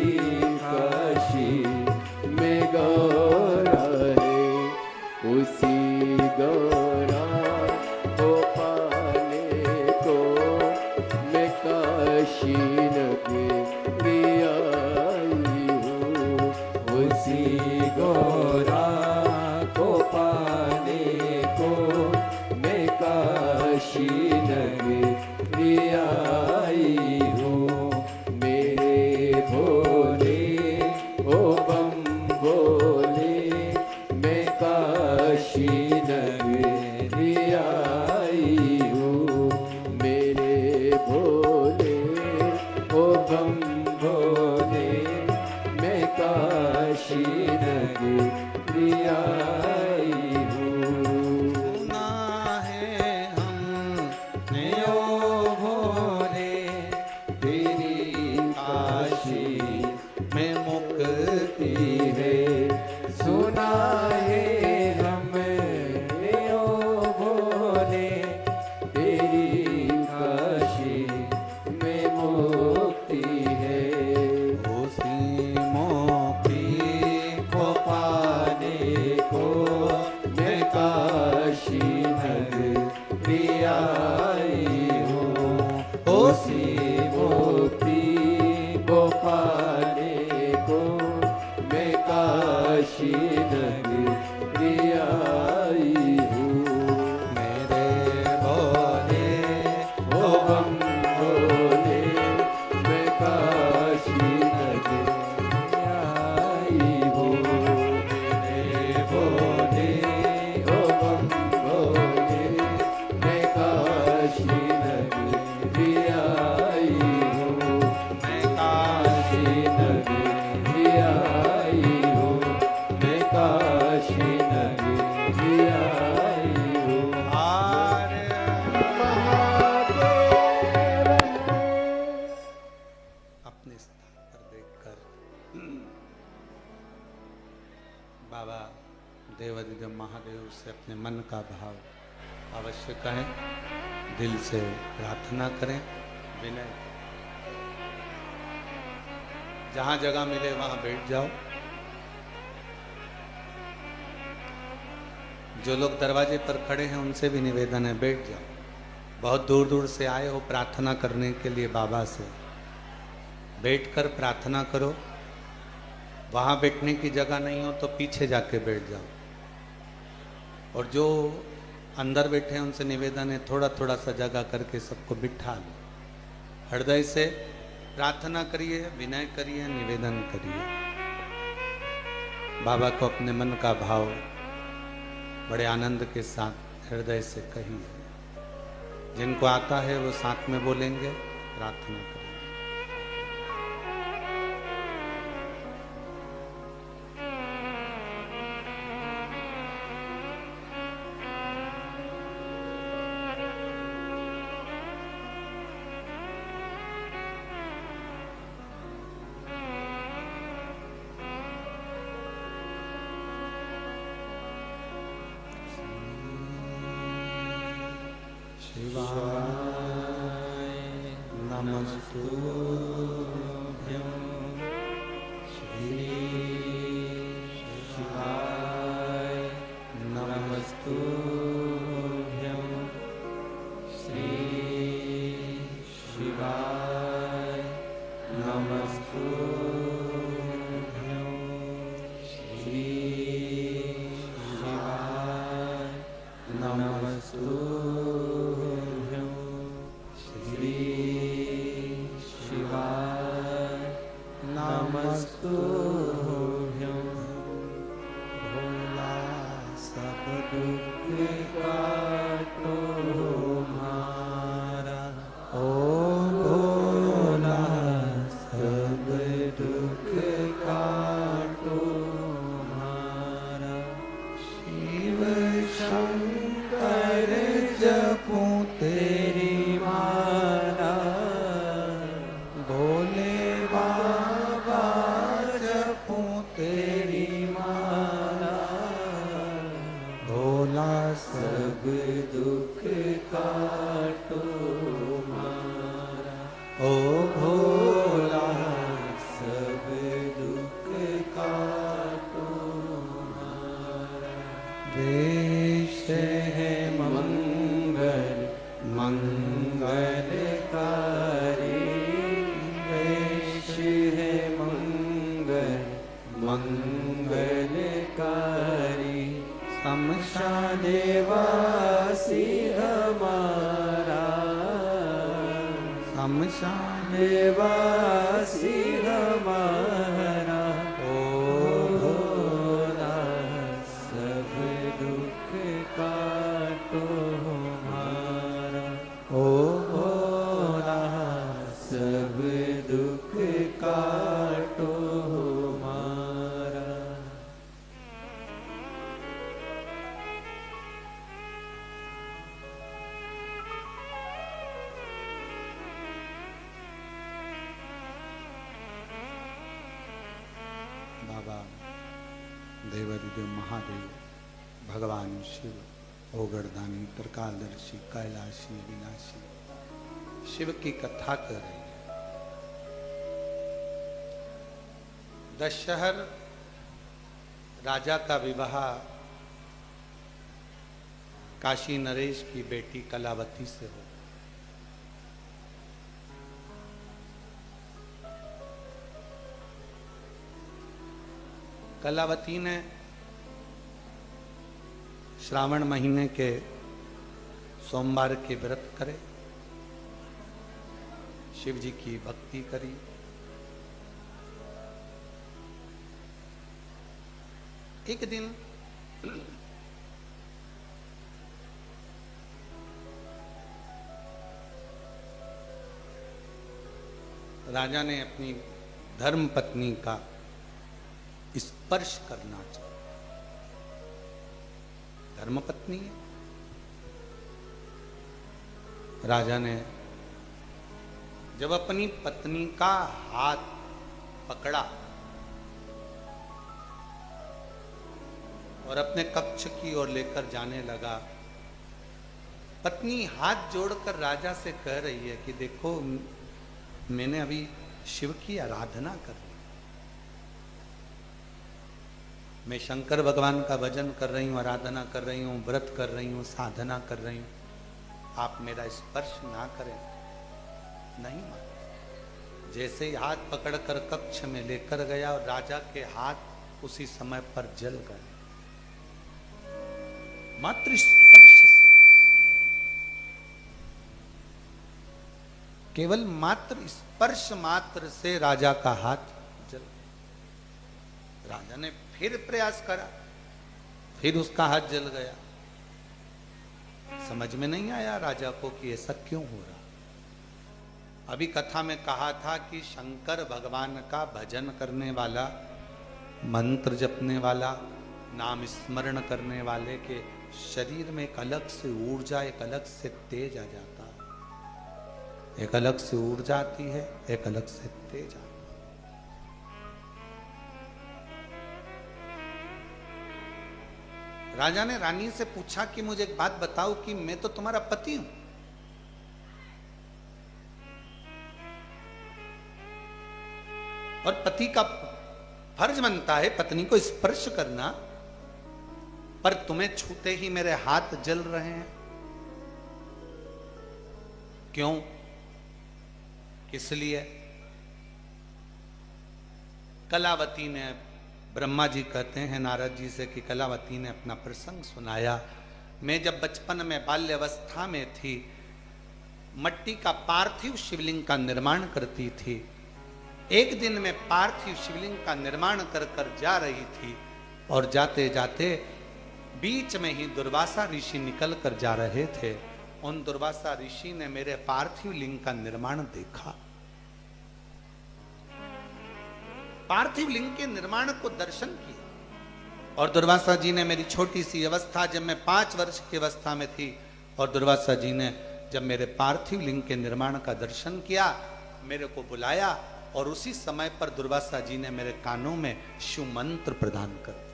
काशी में गौरा है। उसी गौरा को पाने को मैं काशी नगरी आई हूँ। उसी गौरा को पाने को मैं काशी नगरी आई हूँ। मेरे भोले ओ बम भोले मैं काशी नगरी आई हूँ। मेरे भोले ओ बम भोले मैं काशी नगरी आई हूँ। सुना है हमने ओ भोले तेरी काशी में मुक्ति है। सुना है हमने ओ भोले तेरी काशी में मुक्ति है। उसी मोक्ति को पाने को मैं काशी नगरी आई हूँ। उसी मुक्ति को पाने को मैं काशी नगरी आई हूँ। मेरे भोले ओ बम भोले मैं काशी नगरी आई हूँ। मेरे भोले ओ बम भोले मैं काशी नगरी आई हूँ। मैं काशी काशी नगरी आई हूँ। मैं काशी नगरी आई हूँ। आर्य महादेव अपने स्थान पर देखकर बाबा देवाधिदेव महादेव से अपने मन का भाव अवश्य कहें, दिल से प्रार्थना करें, विनय। जहां जगह मिले वहां बैठ जाओ। जो लोग दरवाजे पर खड़े हैं उनसे भी निवेदन है, बैठ जाओ। बहुत दूर दूर से आए हो प्रार्थना करने के लिए बाबा से, बैठकर प्रार्थना करो। वहाँ बैठने की जगह नहीं हो तो पीछे जाके बैठ जाओ। और जो अंदर बैठे हैं उनसे निवेदन है, थोड़ा थोड़ा सा जगह करके सबको बिठा लो। हृदय से प्रार्थना करिए, विनय करिए, निवेदन करिए। बाबा को अपने मन का भाव बड़े आनंद के साथ हृदय से कहिए। जिनको आता है वो साथ में बोलेंगे, प्रार्थना करेंगे। शिवाय नमस्तुभ्यं श्री शिवाय नमस्तुभ्यं श्री शिवाय नमस्तुभ्यं श्री शिवाय नमस्तुभ्यं श्री शिवाय नमस्तुभ्यं भोला सब दुख काटो हमारा। ओ भोला सब दुख काटो हमारा। शिव शंकर जपूं तेरी माला, भोले बाबा जपूं तेरी माला। भोला सब दुख काटो हमारा। ओ भोला सब दुख काटो हमारा। देश है मंगल मंगलकारी, देश है मंगल मंगलकारी। शमशान वासी हमारा, शमशान वासी हमारा। ओ भोला सब दुख काटो हमारा। ओ भोला सब दुख काटो हमारा। बाबा देवादिदेव महादेव, भगवान शिव, ओगरदानी, त्रिकालदर्शी, कैलाशी, अविनाशी शिव की कथा कर रही है। दशहर राजा का विवाह काशी नरेश की बेटी कलावती से हो। कलावती ने श्रावण महीने के सोमवार के व्रत करे, शिव जी की भक्ति करी। एक दिन राजा ने अपनी धर्म पत्नी का स्पर्श करना चाहिए। धर्मपत्नी है। राजा ने जब अपनी पत्नी का हाथ पकड़ा और अपने कक्ष की ओर लेकर जाने लगा, पत्नी हाथ जोड़कर राजा से कह रही है कि देखो, मैंने अभी शिव की आराधना कर ली, मैं शंकर भगवान का भजन कर रही हूँ, आराधना कर रही हूँ, व्रत कर रही हूँ, साधना कर रही हूँ, आप मेरा स्पर्श ना करें। नहीं माने। जैसे ही हाथ पकड़कर कक्ष में लेकर गया और राजा के हाथ उसी समय पर जल गए, मात्र स्पर्श से, केवल मात्र स्पर्श मात्र से राजा का हाथ जल। राजा ने फिर प्रयास करा, फिर उसका हाथ जल गया। समझ में नहीं आया राजा को कि ऐसा क्यों हो रहा। अभी कथा में कहा था कि शंकर भगवान का भजन करने वाला, मंत्र जपने वाला, नाम स्मरण करने वाले के शरीर में एक अलग से ऊर्जा, एक अलग से तेज आ जाता है। एक अलग से ऊर्जा आती है, एक अलग से तेज आता है। राजा ने रानी से पूछा कि मुझे एक बात बताओ कि मैं तो तुम्हारा पति हूं, और पति का फर्ज बनता है पत्नी को स्पर्श करना, पर तुम्हें छूते ही मेरे हाथ जल रहे हैं, क्यों, किस लिए? कलावती ने, ब्रह्मा जी कहते हैं नारद जी से कि कलावती ने अपना प्रसंग सुनाया। मैं जब बचपन में बाल्यावस्था में थी, मट्टी का पार्थिव शिवलिंग का निर्माण करती थी, एक दिन में पार्थिव शिवलिंग का निर्माण कर कर जा रही थी और जाते जाते बीच में ही दुर्वासा ऋषि निकल कर जा रहे थे। उन दुर्वासा ऋषि ने मेरे पार्थिव लिंग का निर्माण देखा। पार्थिव लिंग के निर्माण को दर्शन किया और दुर्वासा जी ने मेरी छोटी सी अवस्था, जब मैं 5 वर्ष की अवस्था में थी, और दुर्वासा जी ने जब मेरे पार्थिव लिंग के निर्माण का दर्शन किया, मेरे को बुलाया और उसी समय पर दुर्वासा जी ने मेरे कानों में शिव मंत्र प्रदान कर दिया।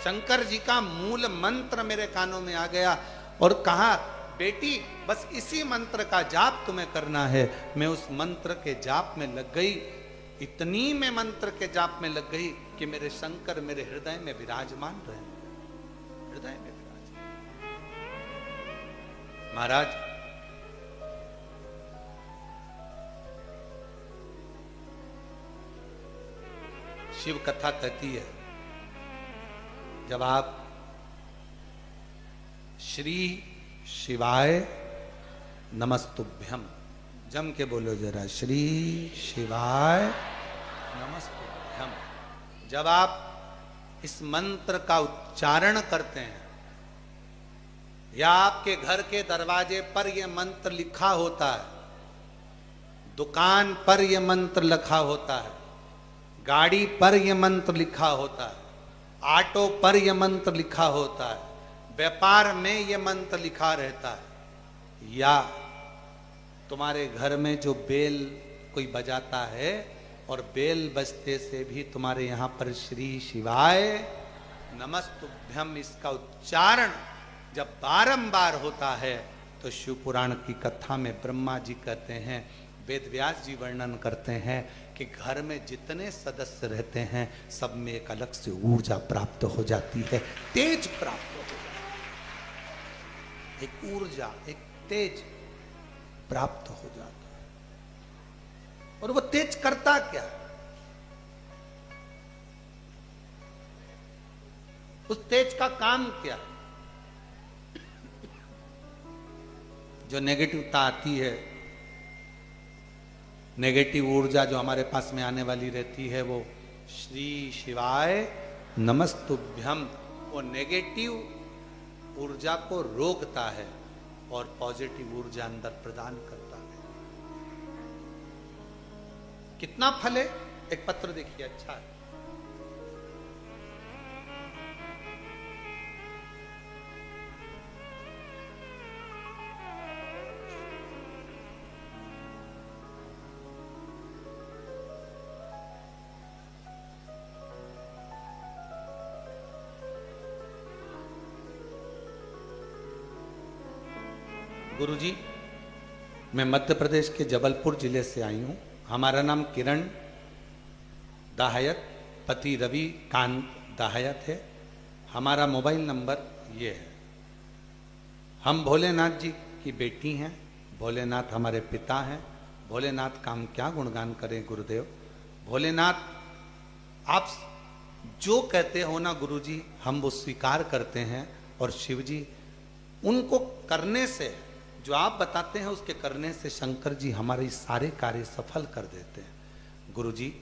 शंकर जी का मूल मंत्र मेरे कानों में आ गया और कहा, बेटी बस इसी मंत्र का जाप तुम्हें करना है। मैं उस मंत्र के जाप में लग गई। इतनी मैं मंत्र के जाप में लग गई कि मेरे शंकर मेरे हृदय में विराजमान रहे, हृदय में विराजमान। महाराज, शिव कथा कहती है, जब आप श्री शिवाय नमस्तुभ्यम, जम के बोलो जरा, श्री शिवाय नमस्तुभ्यम, जब आप इस मंत्र का उच्चारण करते हैं या आपके घर के दरवाजे पर यह मंत्र लिखा होता है, दुकान पर यह मंत्र लिखा होता है, गाड़ी पर यह मंत्र लिखा होता है, ऑटो पर यह मंत्र लिखा होता है, व्यापार में यह मंत्र लिखा रहता है, या तुम्हारे घर में जो बेल कोई बजाता है और बेल बजते से भी तुम्हारे यहां पर श्री शिवाय नमस्तुभ्यम इसका उच्चारण जब बारंबार होता है, तो शिव पुराण की कथा में ब्रह्मा जी कहते हैं, वेद व्यास जी वर्णन करते हैं कि घर में जितने सदस्य रहते हैं सब में एक अलग से ऊर्जा प्राप्त हो जाती है, तेज प्राप्त हो जाती है, एक ऊर्जा, एक तेज प्राप्त हो जाता है। और वो तेज करता क्या? उस तेज का काम क्या? जो नेगेटिवता आती है, नेगेटिव ऊर्जा जो हमारे पास में आने वाली रहती है, वो श्री शिवाय नमस्तुभ्यम वो नेगेटिव ऊर्जा को रोकता है और पॉजिटिव ऊर्जा अंदर प्रदान करता है। कितना फल है? एक पत्र देखिए, अच्छा है। गुरुजी, मैं मध्य प्रदेश के जबलपुर जिले से आई हूँ। हमारा नाम किरण दाहयत, पति रवि कांत दाहयत है। हमारा मोबाइल नंबर ये है। हम भोलेनाथ जी की बेटी हैं। भोलेनाथ हमारे पिता हैं। भोलेनाथ का हम क्या गुणगान करें गुरुदेव। भोलेनाथ आप जो कहते हो ना गुरुजी, हम वो स्वीकार करते हैं। और शिव जी उनको करने से, जो आप बताते हैं उसके करने से शंकर जी हमारे सारे कार्य सफल कर देते हैं। गुरुजी,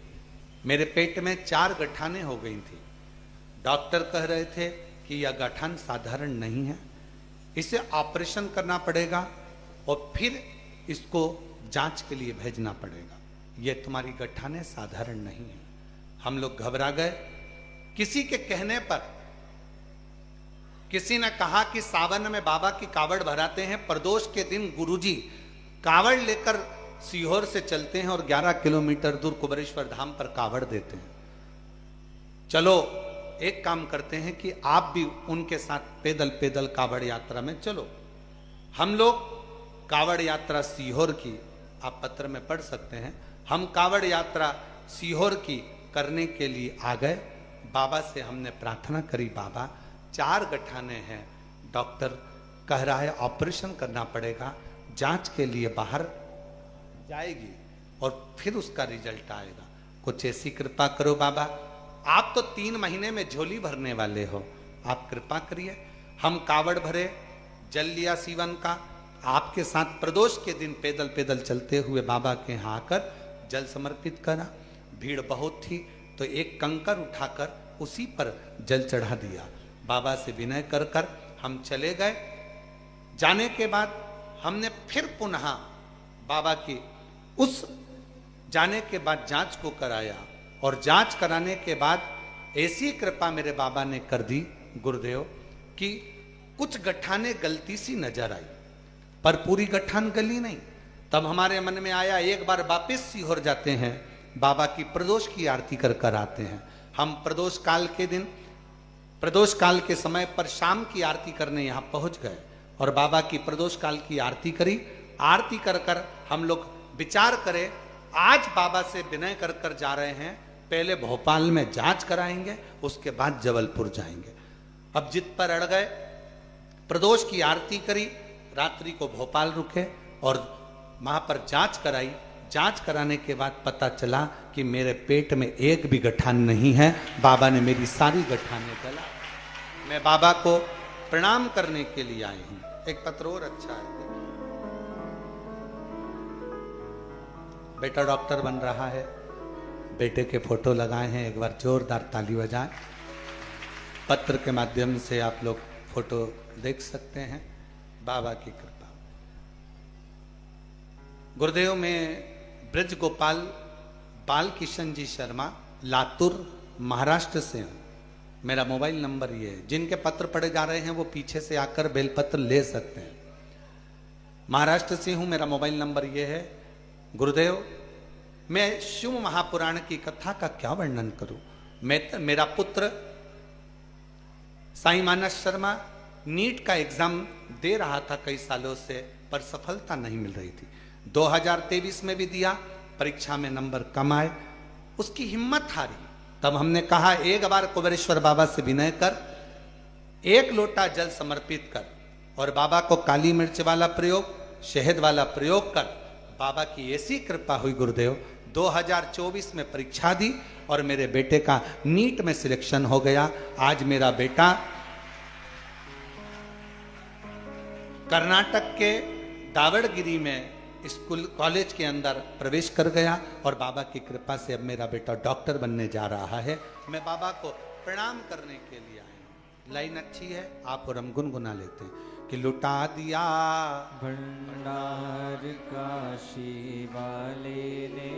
मेरे पेट में 4 गठानें हो गई थी। डॉक्टर कह रहे थे कि यह गठान साधारण नहीं है, इसे ऑपरेशन करना पड़ेगा और फिर इसको जांच के लिए भेजना पड़ेगा। यह तुम्हारी गठानें साधारण नहीं है। हम लोग घबरा गए। किसी के कहने पर किसी ने कहा कि सावन में बाबा की कावड़ भराते हैं। प्रदोष के दिन गुरुजी कावड़ लेकर सीहोर से चलते हैं और 11 किलोमीटर दूर कुबेरेश्वर धाम पर कावड़ देते हैं। चलो एक काम करते हैं कि आप भी उनके साथ पैदल पैदल कावड़ यात्रा में चलो। हम लोग कावड़ यात्रा सीहोर की, आप पत्र में पढ़ सकते हैं, हम कावड़ यात्रा सीहोर की करने के लिए आ गए। बाबा से हमने प्रार्थना करी, बाबा 4 गठाने हैं, डॉक्टर कह रहा है ऑपरेशन करना पड़ेगा, जांच के लिए बाहर जाएगी और फिर उसका रिजल्ट आएगा। कुछ ऐसी कृपा करो बाबा। आप तो 3 महीने में झोली भरने वाले हो, आप कृपा करिए। हम कावड़ भरे, जल लिया सीवन का, आपके साथ प्रदोष के दिन पैदल पैदल चलते हुए बाबा के यहाँ आकर जल समर्पित करा। भीड़ बहुत थी तो एक कंकर उठाकर उसी पर जल चढ़ा दिया। बाबा से विनय कर कर हम चले गए। जाने के बाद हमने फिर पुनः बाबा की उस जाने के बाद जांच को कराया, और जांच कराने के बाद ऐसी कृपा मेरे बाबा ने कर दी गुरुदेव कि कुछ गठाने गलती सी नजर आई, पर पूरी गठान गली नहीं। तब हमारे मन में आया एक बार वापिस सीहोर जाते हैं, बाबा की प्रदोष की आरती कर कर आते हैं। हम प्रदोष काल के दिन, प्रदोष काल के समय पर शाम की आरती करने यहाँ पहुँच गए और बाबा की प्रदोष काल की आरती करी। आरती कर कर हम लोग विचार करें, आज बाबा से विनय कर कर जा रहे हैं, पहले भोपाल में जांच कराएंगे, उसके बाद जबलपुर जाएंगे। अब जिद पर अड़ गए, प्रदोष की आरती करी, रात्रि को भोपाल रुके और वहां पर जांच कराई। जांच कराने के बाद पता चला कि मेरे पेट में एक भी गठान नहीं है। बाबा ने मेरी सारी गठानें गला। मैं बाबा को प्रणाम करने के लिए आई हूं। एक पत्र और अच्छा है, बेटा डॉक्टर बन रहा है, बेटे के फोटो लगाए हैं, एक बार जोरदार ताली बजाएं। पत्र के माध्यम से आप लोग फोटो देख सकते हैं। बाबा की कृपा। गुरुदेव में ब्रज गोपाल बाल किशन जी शर्मा, लातूर महाराष्ट्र से हूं। मेरा मोबाइल नंबर ये है, जिनके पत्र पढ़े जा रहे हैं वो पीछे से आकर बेलपत्र ले सकते हैं। महाराष्ट्र से हूं, मेरा मोबाइल नंबर ये है। गुरुदेव, मैं शिव महापुराण की कथा का क्या वर्णन करूं। मेरा पुत्र साईं मानस शर्मा नीट का एग्जाम दे रहा था कई सालों से, पर सफलता नहीं मिल रही थी। 2023 में भी दिया, परीक्षा में नंबर कम आए, उसकी हिम्मत हारी। तब हमने कहा एक बार कुबेरेश्वर बाबा से विनय कर, एक लोटा जल समर्पित कर और बाबा को काली मिर्च वाला प्रयोग, शहद वाला प्रयोग कर। बाबा की ऐसी कृपा हुई गुरुदेव, 2024 में परीक्षा दी और मेरे बेटे का नीट में सिलेक्शन हो गया। आज मेरा बेटा कर्नाटक के दावड़गिरी में स्कूल कॉलेज के अंदर प्रवेश कर गया और बाबा की कृपा से अब मेरा बेटा डॉक्टर बनने जा रहा है। मैं बाबा को प्रणाम करने के लिए आया हूं। लाइन अच्छी है, आप और हम गुनगुना लेते हैं कि लुटा दिया भंडार काशी वाले ने,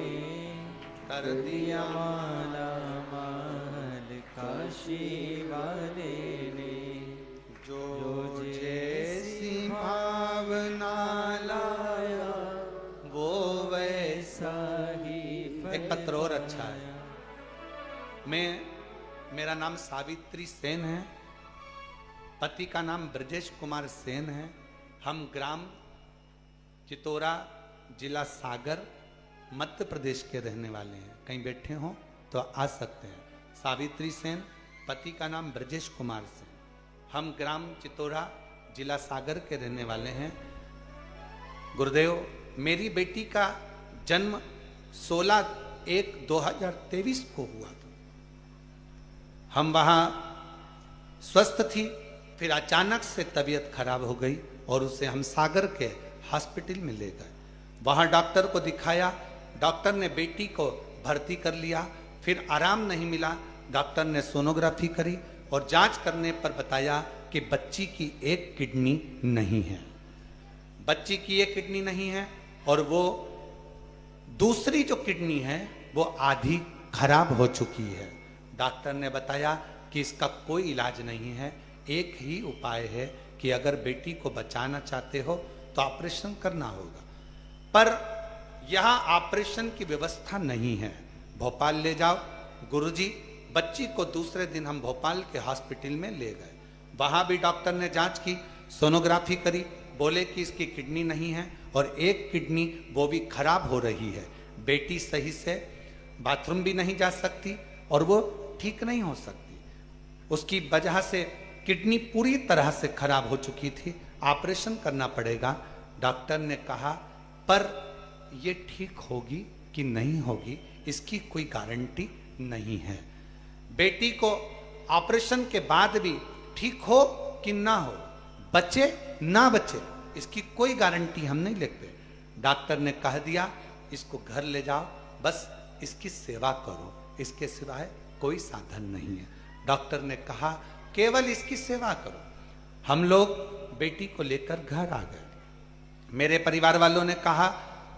कर दिया माला माल काशी वाले ने, जो जैसी भावना लाया वो वैसा ही। एक पत्र और अच्छा है। मेरा नाम सावित्री सेन है, पति का नाम ब्रजेश कुमार सेन है। हम ग्राम चितौरा, जिला सागर, मध्य प्रदेश के रहने वाले हैं। कहीं बैठे हो तो आ सकते हैं। सावित्री सेन, पति का नाम ब्रजेश कुमार सेन। हम ग्राम चितौरा, जिला सागर के रहने वाले हैं। गुरुदेव, मेरी बेटी का जन्म 16/1/2023 को हुआ था। हम वहाँ स्वस्थ थी, फिर अचानक से तबीयत खराब हो गई और उसे हम सागर के हॉस्पिटल में ले गए। वहाँ डॉक्टर को दिखाया, डॉक्टर ने बेटी को भर्ती कर लिया। फिर आराम नहीं मिला, डॉक्टर ने सोनोग्राफी करी और जांच करने पर बताया कि बच्ची की एक किडनी नहीं है। बच्ची की एक किडनी नहीं है और वो दूसरी जो किडनी है वो आधी खराब हो चुकी है। डॉक्टर ने बताया कि इसका कोई इलाज नहीं है, एक ही उपाय है कि अगर बेटी को बचाना चाहते हो तो ऑपरेशन करना होगा। पर यहाँ ऑपरेशन की व्यवस्था नहीं है, भोपाल ले जाओ। गुरुजी, बच्ची को दूसरे दिन हम भोपाल के हॉस्पिटल में ले गए। वहाँ भी डॉक्टर ने जांच की, सोनोग्राफी करी, बोले कि इसकी किडनी नहीं है और एक किडनी वो भी खराब हो रही है। बेटी सही से बाथरूम भी नहीं जा सकती और वो ठीक नहीं हो सकती। उसकी वजह से किडनी पूरी तरह से खराब हो चुकी थी, ऑपरेशन करना पड़ेगा। डॉक्टर ने कहा पर ये ठीक होगी कि नहीं होगी इसकी कोई गारंटी नहीं है। बेटी को ऑपरेशन के बाद भी ठीक हो कि ना हो, बचे ना बचे, इसकी कोई गारंटी हम नहीं लेते। डॉक्टर ने कह दिया इसको घर ले जाओ, बस इसकी सेवा करो, इसके सिवाय कोई साधन नहीं है। डॉक्टर ने कहा केवल इसकी सेवा करो। हम लोग बेटी को लेकर घर आ गए। मेरे परिवार वालों ने कहा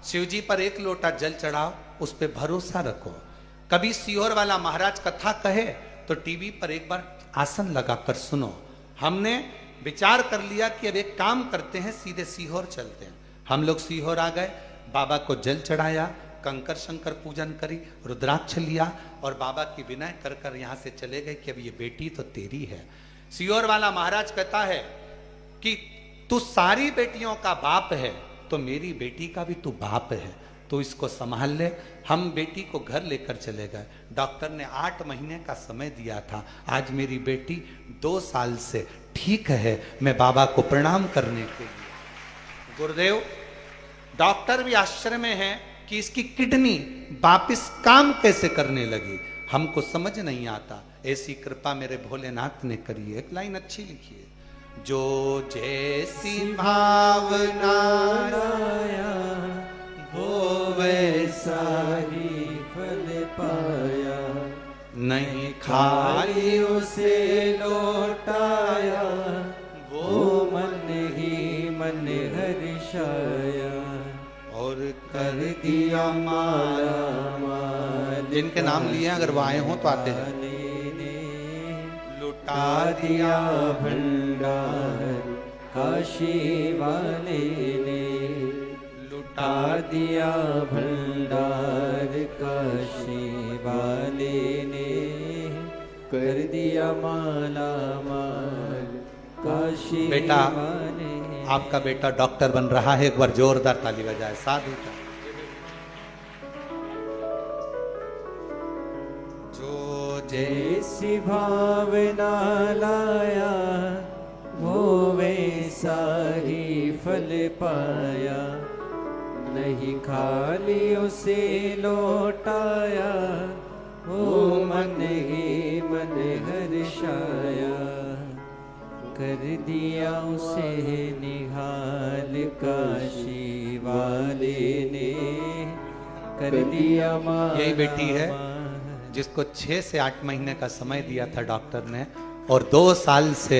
शिव जी पर एक लोटा जल चढ़ाओ, उस पर भरोसा रखो। कभी सीहोर वाला महाराज कथा कहे तो टीवी पर एक बार आसन लगाकर सुनो। हमने विचार कर लिया कि अब एक काम करते हैं, सीधे सीहोर चलते हैं। हम लोग सीहोर आ गए, बाबा को जल चढ़ाया, कंकर शंकर पूजन करी, रुद्राक्ष लिया और बाबा की विनय कर कर यहाँ से चले गए कि अब ये बेटी तो तेरी है। सीहोर वाला महाराज कहता है कि तू सारी बेटियों का बाप है तो मेरी बेटी का भी तू बाप है, तो इसको संभाल ले। हम बेटी को घर लेकर चले गए। डॉक्टर ने 8 महीने का समय दिया था। आज मेरी बेटी 2 साल से ठीक है। मैं बाबा को प्रणाम करने के लिए। गुरुदेव, डॉक्टर भी आश्चर्य में है कि इसकी किडनी वापिस काम कैसे करने लगी, हमको समझ नहीं आता। ऐसी कृपा मेरे भोलेनाथ ने करी है। एक लाइन अच्छी लिखी है, जो जैसी भावना लाया वो वैसा ही फल पाया, नहीं खाली उसे लौटाया, वो मन ही मन हर्षाया, और कर दिया माला माल। जिनके नाम लिए अगर वो आए हों तो आते जाए। लुटा दिया भंडार काशी वाले ने, लुटा दिया भंडार काशी वाले ने, कर दिया माला माल काशी बेटा, वाले। आपका बेटा डॉक्टर बन रहा है। एक बार जोरदार ताली बजाए। साधु का जो जैसी भावना लाया वो वैसा ही फल पाया, नहीं खाली उसे लौटाया, वो मन ही मन हर्षाया, कर दिया उसे निहाल काशी वाले ने, कर दिया माला। यही बेटी है जिसको 6 से 8 महीने का समय दिया था डॉक्टर ने, और 2 साल से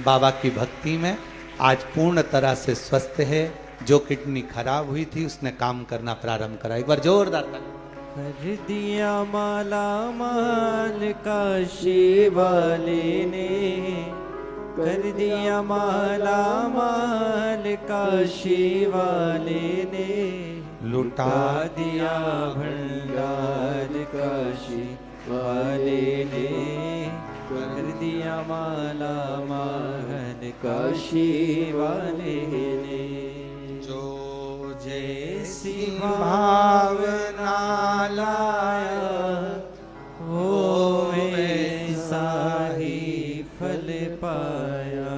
बाबा की भक्ति में आज पूर्ण तरह से स्वस्थ है। जो किडनी खराब हुई थी उसने काम करना प्रारंभ करा। एक बार जोरदार कर दिया माला माल काशी वाले ने, कर दिया माला माल काशी वाले ने, लुटा दिया भंडार काशी वाले ने, कर दिया माला माल काशी वाले ने। जो जैसी भावना लाया वो वैसा ही फल पाया,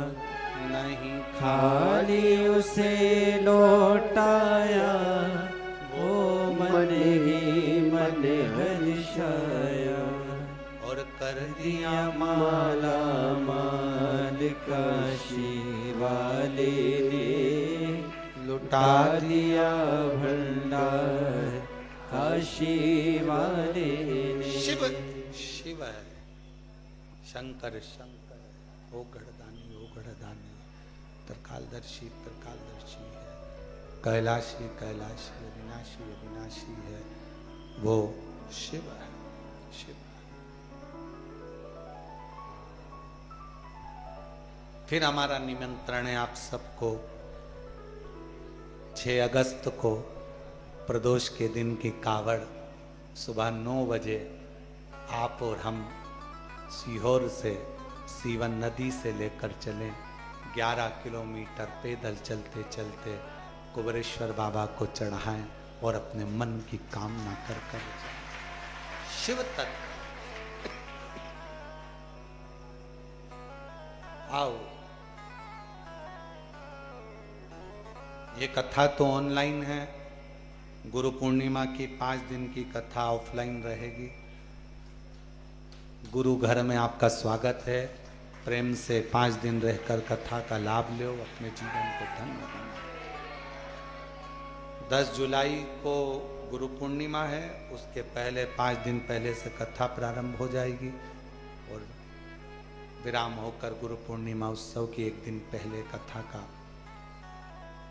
नहीं खाली उसे लौटाया, वो मन ही मन हर्षाया, और कर दिया माला माल काशी वाले ने, लुटा दिया भंडार काशी वाले ने। शिव शिव है, शंकर शंकर, ओ गढ़दानी त्रिकालदर्शी त्रिकालदर्शी है, कैलाशी कैलाशी, अविनाशी अविनाशी है, वो शिव है शिव। फिर हमारा निमंत्रण है आप सबको 6 अगस्त को प्रदोष के दिन की कावड़ सुबह 9 बजे आप और हम सीहोर से सीवन नदी से लेकर चलें। 11 किलोमीटर पैदल चलते चलते कुबेरेश्वर बाबा को चढ़ाएं और अपने मन की कामना कर कर शिव तक आओ। ये कथा तो ऑनलाइन है, गुरु पूर्णिमा की 5 दिन की कथा ऑफलाइन रहेगी। गुरु घर में आपका स्वागत है। प्रेम से 5 दिन रहकर कथा का लाभ लो, अपने जीवन को धन्य बनाओ। 10 जुलाई को गुरु पूर्णिमा है, उसके पहले 5 दिन पहले से कथा प्रारंभ हो जाएगी और विराम होकर गुरु पूर्णिमा उत्सव की 1 दिन पहले कथा का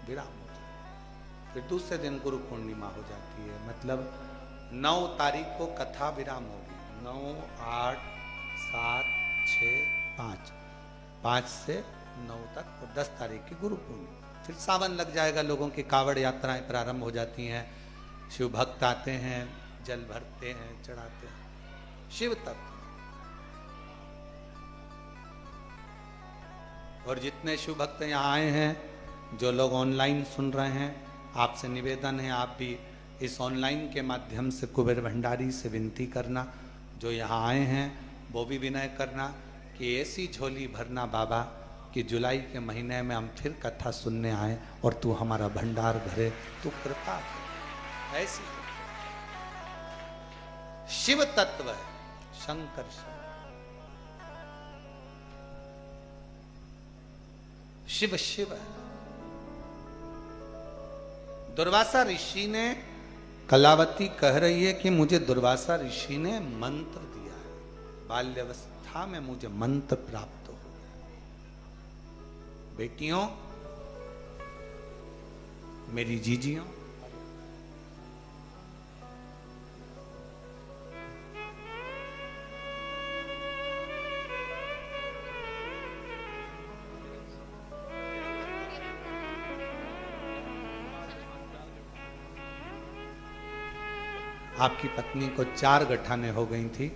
विराम हो जाएगा। फिर दूसरे दिन गुरु पूर्णिमा हो जाती है, मतलब 9 तारीख को कथा विराम होगी। 9, 8, 7, 6, 5 से 9 तक और 10 तारीख की गुरु पूर्णिमा। फिर सावन लग जाएगा, लोगों की कावड़ यात्राएं प्रारंभ हो जाती हैं, शिव भक्त आते हैं, जल भरते हैं, चढ़ाते हैं। शिव तत्व और जितने शिव भक्त यहाँ आए हैं, जो लोग ऑनलाइन सुन रहे हैं, आपसे निवेदन है आप भी इस ऑनलाइन के माध्यम से कुबेर भंडारी से विनती करना, जो यहाँ आए हैं वो भी विनय करना कि ऐसी झोली भरना बाबा कि जुलाई के महीने में हम फिर कथा सुनने आए और तू हमारा भंडार भरे, तू कृपा कर। ऐसी शिव तत्व है, शंकर शिव शिव है। दुर्वासा ऋषि ने, कलावती कह रही है कि मुझे दुर्वासा ऋषि ने मंत्र दिया है, बाल्यावस्था में मुझे मंत्र प्राप्त हो गया। बेटियों, मेरी जीजियों, आपकी पत्नी को 4 गठाने हो गई थी।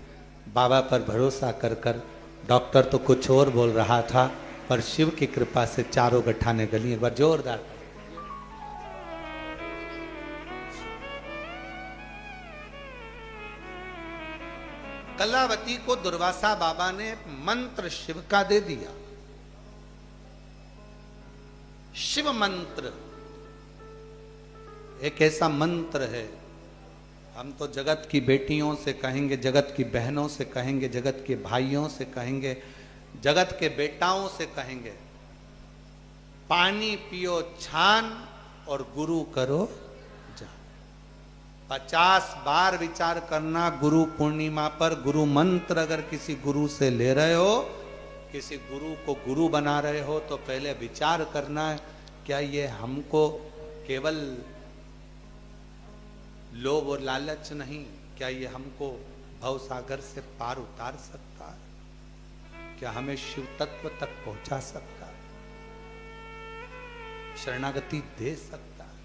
बाबा पर भरोसा कर कर डॉक्टर तो कुछ और बोल रहा था, पर शिव की कृपा से 4 गठाने गली। एक बार जोरदार। कलावती को दुर्वासा बाबा ने मंत्र शिव का दे दिया। शिव मंत्र एक ऐसा मंत्र है, हम तो जगत की बेटियों से कहेंगे, जगत की बहनों से कहेंगे, जगत के भाइयों से कहेंगे, जगत के बेटाओं से कहेंगे, पानी पियो छान और गुरु करो जान। 50 बार विचार करना गुरु पूर्णिमा पर। गुरु मंत्र अगर किसी गुरु से ले रहे हो, किसी गुरु को गुरु बना रहे हो, तो पहले विचार करना है क्या ये हमको केवल लोभ और लालच नहीं, क्या ये हमको भव सागर से पार उतार सकता है? क्या हमें शिव तत्व तक पहुंचा सकता है? शरणागति दे सकता है?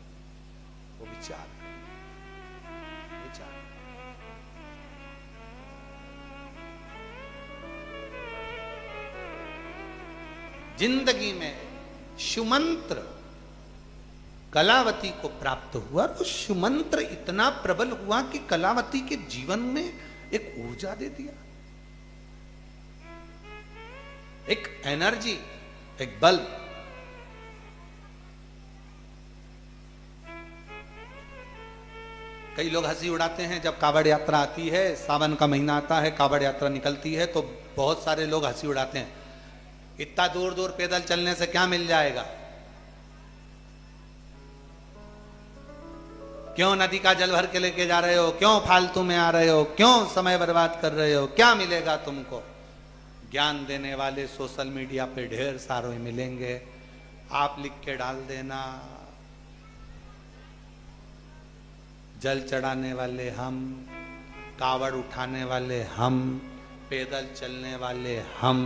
वो विचार विचार। जिंदगी में शिव मंत्र कलावती को प्राप्त हुआ, तो शिव मंत्र इतना प्रबल हुआ कि कलावती के जीवन में एक ऊर्जा दे दिया, एक एनर्जी, एक बल। कई लोग हंसी उड़ाते हैं जब कावड़ यात्रा आती है, सावन का महीना आता है, कावड़ यात्रा निकलती है, तो बहुत सारे लोग हंसी उड़ाते हैं, इतना दूर दूर पैदल चलने से क्या मिल जाएगा? क्यों नदी का जल भर के लेके जा रहे हो? क्यों फालतू में आ रहे हो? क्यों समय बर्बाद कर रहे हो? क्या मिलेगा तुमको? ज्ञान देने वाले सोशल मीडिया पे ढेर सारे मिलेंगे, आप लिख के डाल देना, जल चढ़ाने वाले हम, कावड़ उठाने वाले हम, पैदल चलने वाले हम,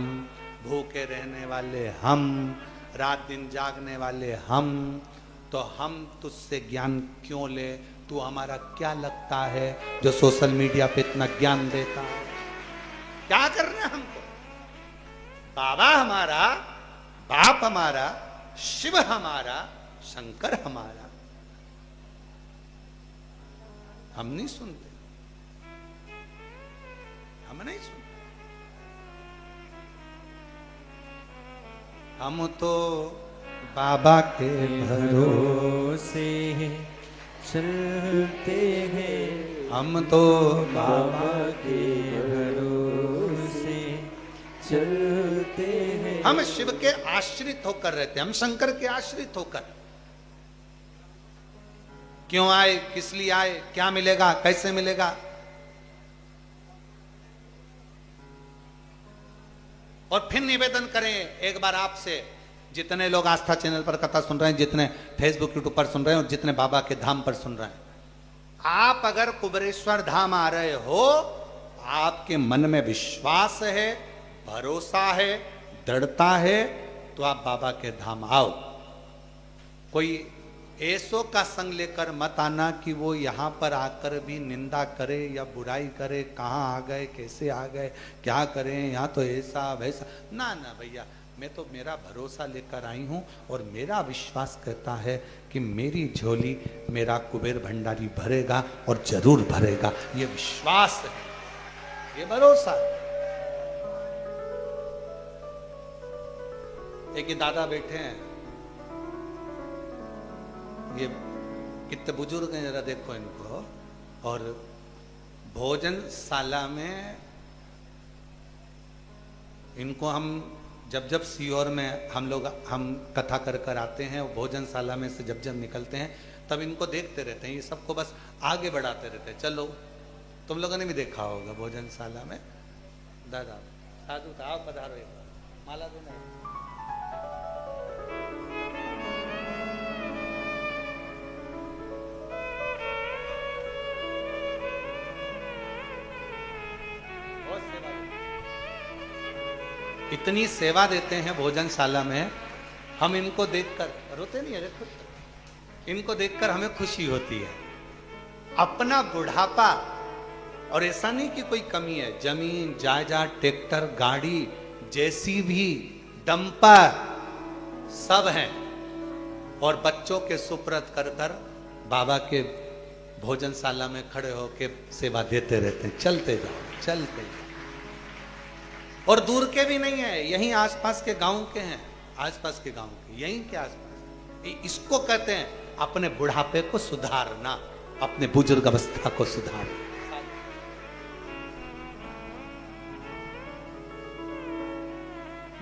भूखे रहने वाले हम, रात दिन जागने वाले हम, तो हम तुझसे ज्ञान क्यों ले? तू हमारा क्या लगता है जो सोशल मीडिया पे इतना ज्ञान देता है? क्या करना है हमको? बाबा हमारा, बाप हमारा, शिव हमारा, शंकर हमारा, हम नहीं सुनते, हम नहीं सुनते। हम तो बाबा के भरोसे चलते हैं, हम तो बाबा के भरोसे चलते हैं। हम शिव के आश्रित होकर रहते हैं, हम शंकर के आश्रित होकर। क्यों आए, किस लिए आए, क्या मिलेगा, कैसे मिलेगा। और फिर निवेदन करें एक बार आपसे, जितने लोग आस्था चैनल पर कथा सुन रहे हैं, जितने फेसबुक यूट्यूब पर सुन रहे हैं और जितने बाबा के धाम पर सुन रहे हैं, आप अगर कुबेरेश्वर धाम आ रहे हो, आपके मन में विश्वास है, भरोसा है, दृढ़ता है, तो आप बाबा के धाम आओ। कोई ऐसो का संग लेकर मत आना कि वो यहाँ पर आकर भी निंदा करे या बुराई करे, कहाँ आ गए, कैसे आ गए, क्या करें, यहाँ तो ऐसा वैसा। ना ना भैया, मैं तो मेरा भरोसा लेकर आई हूँ और मेरा विश्वास कहता है कि मेरी झोली मेरा कुबेर भंडारी भरेगा और जरूर भरेगा। ये विश्वास है, ये भरोसा है। एक ही दादा बैठे हैं, ये कितने बुजुर्ग हैं जरा देखो इनको। और भोजनशाला में इनको हम जब जब सीहोर में हम कथा कर कर आते हैं, भोजनशाला में से जब जब निकलते हैं तब इनको देखते रहते हैं। ये सबको बस आगे बढ़ाते रहते हैं। चलो, तुम लोगों ने भी देखा होगा भोजनशाला में। दादा साधु था, आप पधारो, एक बार माला देना। इतनी सेवा देते हैं भोजनशाला में, हम इनको देखकर रोते नहीं है, देखो इनको देखकर हमें खुशी होती है। अपना बुढ़ापा, और ऐसा नहीं कि कोई कमी है, जमीन जायदाद, ट्रैक्टर, गाड़ी, जेसीबी, डंपर सब हैं, और बच्चों के सुपुर्द कर कर बाबा के भोजनशाला में खड़े होकर सेवा देते रहते हैं। चलते जाओ, चलते जाओ। और दूर के भी नहीं है, यहीं आसपास के गांव के हैं, आसपास के गांव के, यहीं के आसपास। इसको कहते हैं अपने बुढ़ापे को सुधारना, अपने बुजुर्ग अवस्था को सुधारना।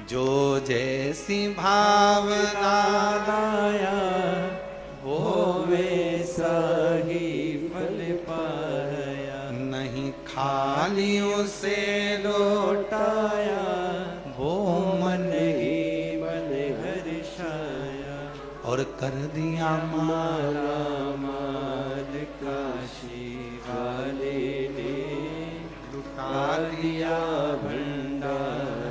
जो जैसी भावना लाया वो वैसा ही फल पाया, नहीं खाली उसे लौटाया वो मन ही मन हर्षाया, और कर दिया माला माल काशी वाले ने, लुटा दिया भंडार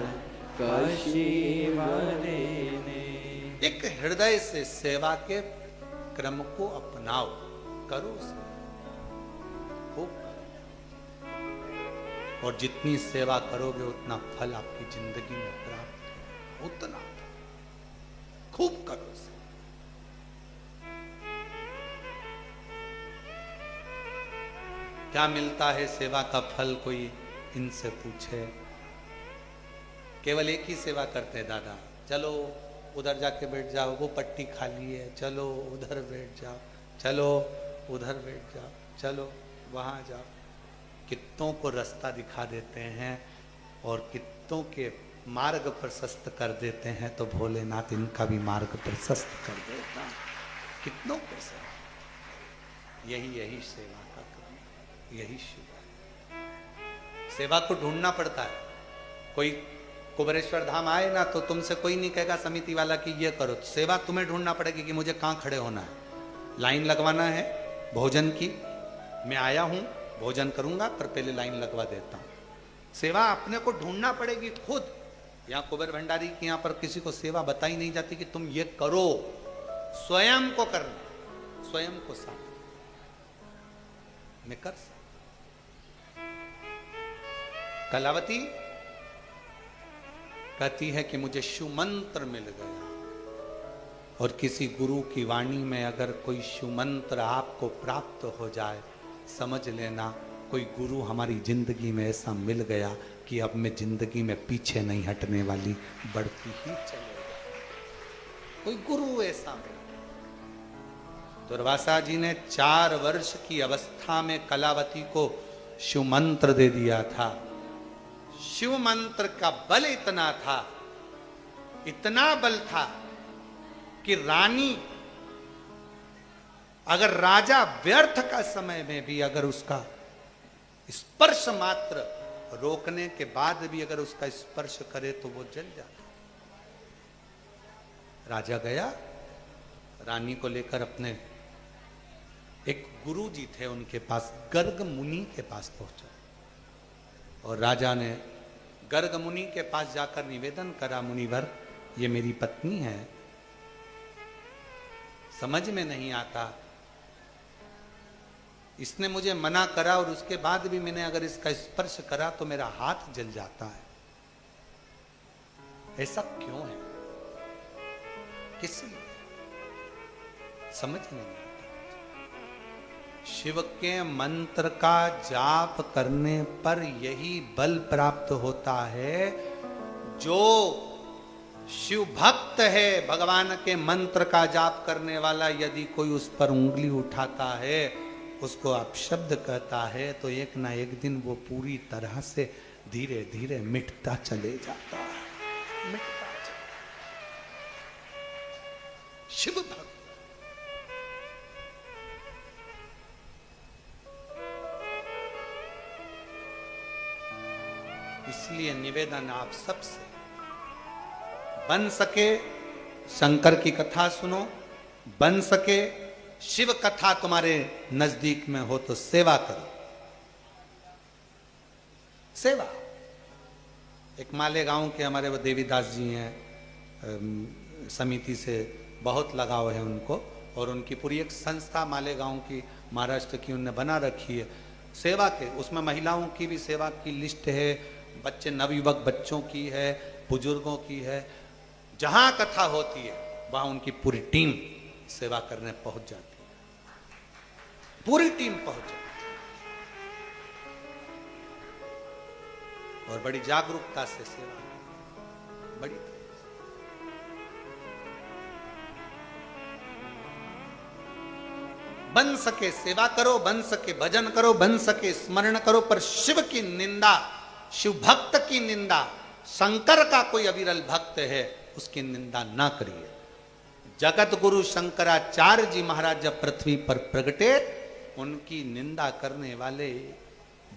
काशी वाले ने। एक हृदय से सेवा के क्रम को अपनाओ, करो सेवा खूब करो। और जितनी सेवा करोगे उतना फल आपकी जिंदगी में प्राप्त हो, उतना खूब करो सेवा। क्या मिलता है सेवा का फल, कोई इनसे पूछे। केवल एक ही सेवा करते हैं दादा, चलो उधर जाके बैठ जाओ, वो पट्टी खाली है, चलो उधर बैठ जाओ, चलो उधर बैठ जाओ, चलो वहाँ जाओ। कितनों को रास्ता दिखा देते हैं और कितनों के मार्ग प्रशस्त कर देते हैं, तो भोलेनाथ इनका भी मार्ग प्रशस्त कर देता है। कितनों को सेवा, यही सेवा का क्रम, यही सेवा। सेवा को ढूंढना पड़ता है। कोई कुबेरेश्वर धाम आए ना तो तुमसे कोई नहीं कहेगा समिति वाला कि ये करो, सेवा तुम्हें ढूंढना पड़ेगी कि मुझे कहाँ खड़े होना है। लाइन लगवाना है भोजन की, मैं आया हूँ भोजन करूंगा पर पहले लाइन लगवा देता हूँ। सेवा अपने को ढूंढना पड़ेगी खुद। यहाँ कुबेर भंडारी की यहाँ पर किसी को सेवा बताई नहीं जाती कि तुम ये करो, स्वयं को करना, स्वयं को साथ में कर सकता। कलावती कहती है कि मुझे शिव मंत्र मिल गया, और किसी गुरु की वाणी में अगर कोई शिव मंत्र आपको प्राप्त हो जाए, समझ लेना कोई गुरु हमारी जिंदगी में ऐसा मिल गया कि अब मैं जिंदगी में पीछे नहीं हटने वाली, बढ़ती ही चलेगा। कोई गुरु ऐसा मिला। दुर्वासा जी ने 4 वर्ष की अवस्था में कलावती को शिव मंत्र दे दिया था। शिव मंत्र का बल इतना था, इतना बल था कि रानी अगर राजा व्यर्थ का समय में भी अगर उसका स्पर्श मात्र रोकने के बाद भी अगर उसका स्पर्श करे तो वो जल जाता। राजा गया, रानी को लेकर अपने एक गुरु जी थे उनके पास, गर्ग मुनि के पास पहुंचा और राजा ने गर्ग मुनि के पास जाकर निवेदन करा, मुनिवर ये मेरी पत्नी है, समझ में नहीं आता, इसने मुझे मना करा और उसके बाद भी मैंने अगर इसका स्पर्श करा तो मेरा हाथ जल जाता है, ऐसा क्यों है, किस लिए, समझ नहीं आता। शिव के मंत्र का जाप करने पर यही बल प्राप्त होता है। जो शिव भक्त है, भगवान के मंत्र का जाप करने वाला, यदि कोई उस पर उंगली उठाता है, उसको अपशब्द कहता है, तो एक ना एक दिन वो पूरी तरह से धीरे धीरे मिटता चले जाता है, मिटता चले। शिव भक्त इसलिए निवेदन आप सबसे, बन सके शंकर की कथा सुनो, बन सके शिव कथा तुम्हारे नजदीक में हो तो सेवा करो। सेवा, एक मालेगांव के हमारे वो देवीदास जी हैं, समिति से बहुत लगाव है उनको, और उनकी पूरी एक संस्था मालेगांव की, महाराष्ट्र की, उनने बना रखी है सेवा के। उसमें महिलाओं की भी सेवा की लिस्ट है, बच्चे नवयुवक बच्चों की है, बुजुर्गों की है। जहां कथा होती है वहां उनकी पूरी टीम सेवा करने पहुंच जाती है, पूरी टीम पहुंच जाती है और बड़ी जागरूकता से सेवा, बड़ी बन सके सेवा करो, बन सके भजन करो, बन सके स्मरण करो, पर शिव की निंदा, शिव भक्त की निंदा, शंकर का कोई अविरल भक्त है उसकी निंदा ना करिए। जगत गुरु शंकराचार्य जी महाराज जब पृथ्वी पर प्रगटे, उनकी निंदा करने वाले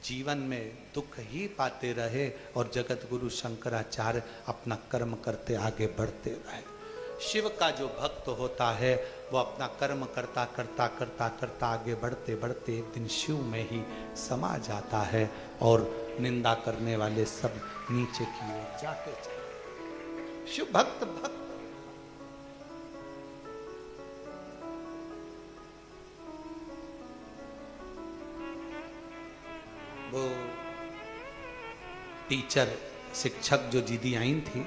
जीवन में दुख ही पाते रहे और जगत गुरु शंकराचार्य अपना कर्म करते आगे बढ़ते रहे। शिव का जो भक्त होता है वो अपना कर्म करता करता करता करता आगे बढ़ते बढ़ते एक दिन शिव में ही समा जाता है और निंदा करने वाले सब नीचे की ओर जाते चले। शिव भक्त भक्त वो टीचर शिक्षक जो दीदी आई थी,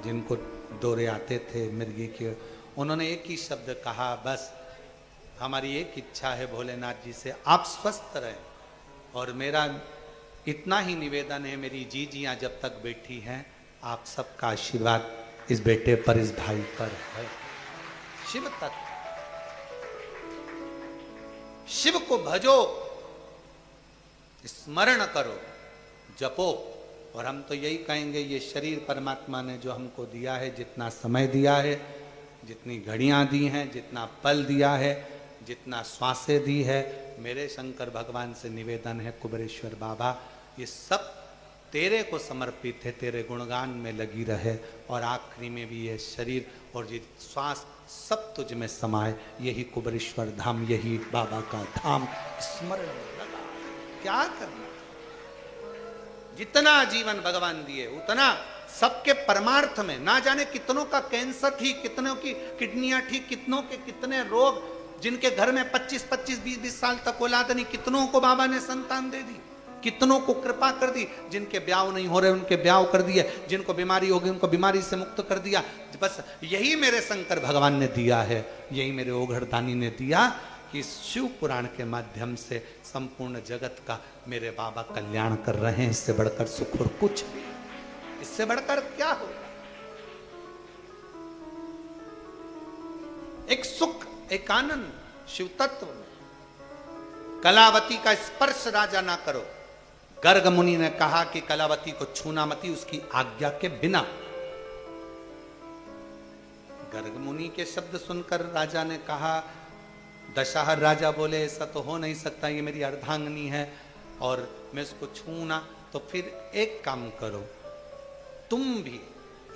जिनको दौरे आते थे मिर्गी के, उन्होंने एक ही शब्द कहा, बस हमारी एक इच्छा है भोलेनाथ जी से, आप स्वस्थ रहें। और मेरा इतना ही निवेदन है, मेरी जीजियां जब तक बैठी हैं, आप सबका आशीर्वाद इस बेटे पर, इस भाई पर है। शिव तक, शिव को भजो, स्मरण करो, जपो। और हम तो यही कहेंगे, ये शरीर परमात्मा ने जो हमको दिया है, जितना समय दिया है, जितनी घड़ियां दी हैं, जितना पल दिया है, जितना श्वासें दी है, मेरे शंकर भगवान से निवेदन है, कुबेरेश्वर बाबा, ये सब तेरे को समर्पित है, तेरे गुणगान में लगी रहे और आखिरी में भी ये शरीर और ये श्वास सब तुझ में समाये। यही कुबेरेश्वर धाम, यही बाबा का धाम, स्मरण में लगा। क्या करना, जितना जीवन भगवान दिए उतना सबके परमार्थ में, ना जाने कितनों का कैंसर ठीक, कितनों की किडनियां ठीक, कितनों के कितने रोग, जिनके घर में 25-25, 20-20 साल तक औलाद नहीं, कितनों को बाबा ने संतान दे दी, कितनों को कृपा कर दी, जिनके ब्याह नहीं हो रहे उनके ब्याह कर दिए, जिनको बीमारी हो गई उनको बीमारी से मुक्त कर दिया। बस यही मेरे शंकर भगवान ने दिया है, यही मेरे ओघड़दानी ने दिया कि शिव पुराण के माध्यम से संपूर्ण जगत का मेरे बाबा कल्याण कर रहे हैं। इससे बढ़कर सुख और कुछ नहीं, इससे बढ़कर क्या हो। एक सुख, एक आनंद शिव तत्व में। कलावती का स्पर्श राजा ना करो। गर्ग मुनि ने कहा कि कलावती को छूना मती, उसकी आज्ञा के बिना। गर्ग मुनि के शब्द सुनकर राजा ने कहा, दशहर राजा बोले ऐसा तो हो नहीं सकता, ये मेरी अर्धांगिनी है और मैं इसको छू ना। तो फिर एक काम करो, तुम भी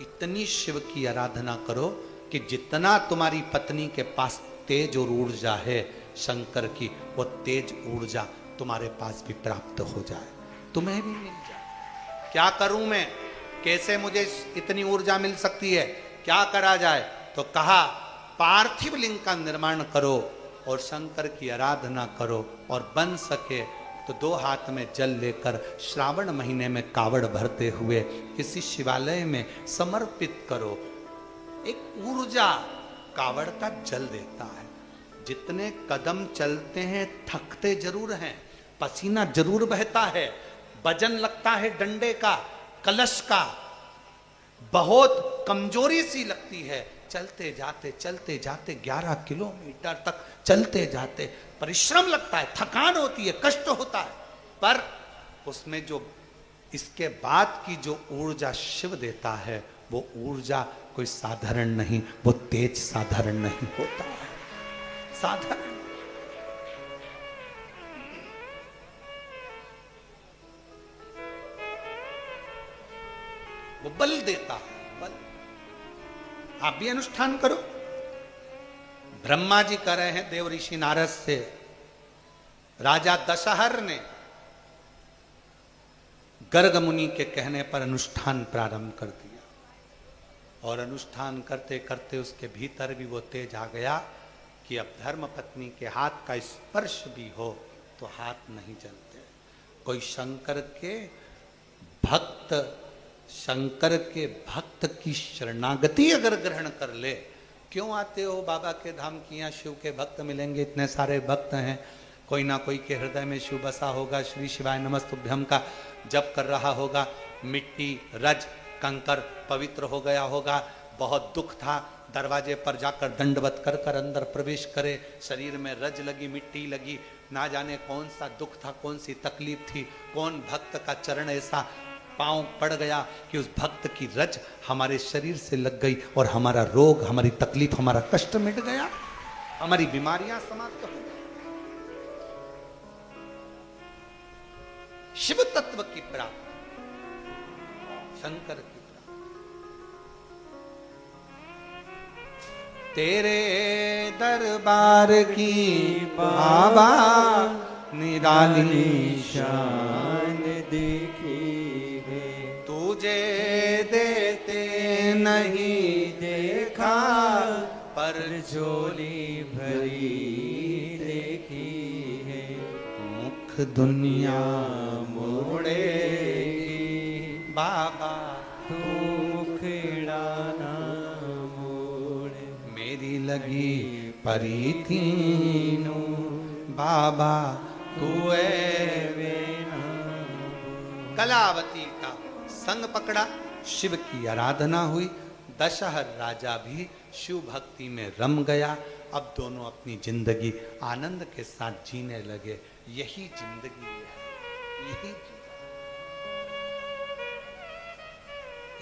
इतनी शिव की आराधना करो कि जितना तुम्हारी पत्नी के पास तेज और ऊर्जा है शंकर की, वो तेज ऊर्जा तुम्हारे पास भी प्राप्त हो जाए, तुम्हें भी मिल जाए। क्या करूं मैं, कैसे मुझे इतनी ऊर्जा मिल सकती है, क्या करा जाए? तो कहा पार्थिव लिंग का निर्माण करो और शंकर की आराधना करो, और बन सके तो 2 हाथ में जल लेकर श्रावण महीने में कावड़ भरते हुए किसी शिवालय में समर्पित करो। एक ऊर्जा कावड़ का जल देता है। जितने कदम चलते हैं थकते जरूर हैं, पसीना जरूर बहता है, वजन लगता है डंडे का, कलश का, बहुत कमजोरी सी लगती है। चलते जाते 11 किलोमीटर तक चलते जाते परिश्रम लगता है, थकान होती है, कष्ट होता है, पर उसमें जो इसके बाद की जो ऊर्जा शिव देता है, वो ऊर्जा कोई साधारण नहीं, वो तेज साधारण नहीं होता है, साधारण। वो बल देता है, बल। आप भी अनुष्ठान करो। ब्रह्मा जी कर रहे हैं देव ऋषि नारद से, राजा दशहर ने गर्ग मुनि के कहने पर अनुष्ठान प्रारंभ कर दिया, और अनुष्ठान करते करते उसके भीतर भी वो तेज आ गया कि अब धर्म पत्नी के हाथ का स्पर्श भी हो तो हाथ नहीं चलते। कोई शंकर के भक्त की शरणागति अगर ग्रहण कर ले, क्यों आते हो बाबा के धाम की, यहाँ शिव के भक्त मिलेंगे, इतने सारे भक्त हैं, कोई ना कोई के हृदय में शिव बसा होगा, श्री शिवाय नमस्तुभ्यम का जप कर रहा होगा, मिट्टी रज कंकर पवित्र हो गया होगा, बहुत दुख था, दरवाजे पर जाकर दंडवत कर कर अंदर प्रवेश करे, शरीर में रज लगी, मिट्टी लगी, ना जाने कौन सा दुख था, कौन सी तकलीफ थी, कौन भक्त का चरण ऐसा पांव पड़ गया कि उस भक्त की रज हमारे शरीर से लग गई और हमारा रोग, हमारी तकलीफ, हमारा कष्ट मिट गया, हमारी बीमारियां समाप्त हो गई। शिव तत्व की प्राप्ति, शंकर की प्राप्ति। तेरे दरबार की बाबा निराली शान देखी है, तुझे देते नहीं देखा, पर झोली भरी देखी है, मुख दुनिया मोड़े बाबा तू मुखड़ा ना मोड़े, मेरी लगी परी तीनों बाबा तू कलावती का संग पकड़ा, शिव की आराधना हुई, दशहर राजा भी शिव भक्ति में रम गया। अब दोनों अपनी जिंदगी आनंद के साथ जीने लगे। यही जिंदगी है, यही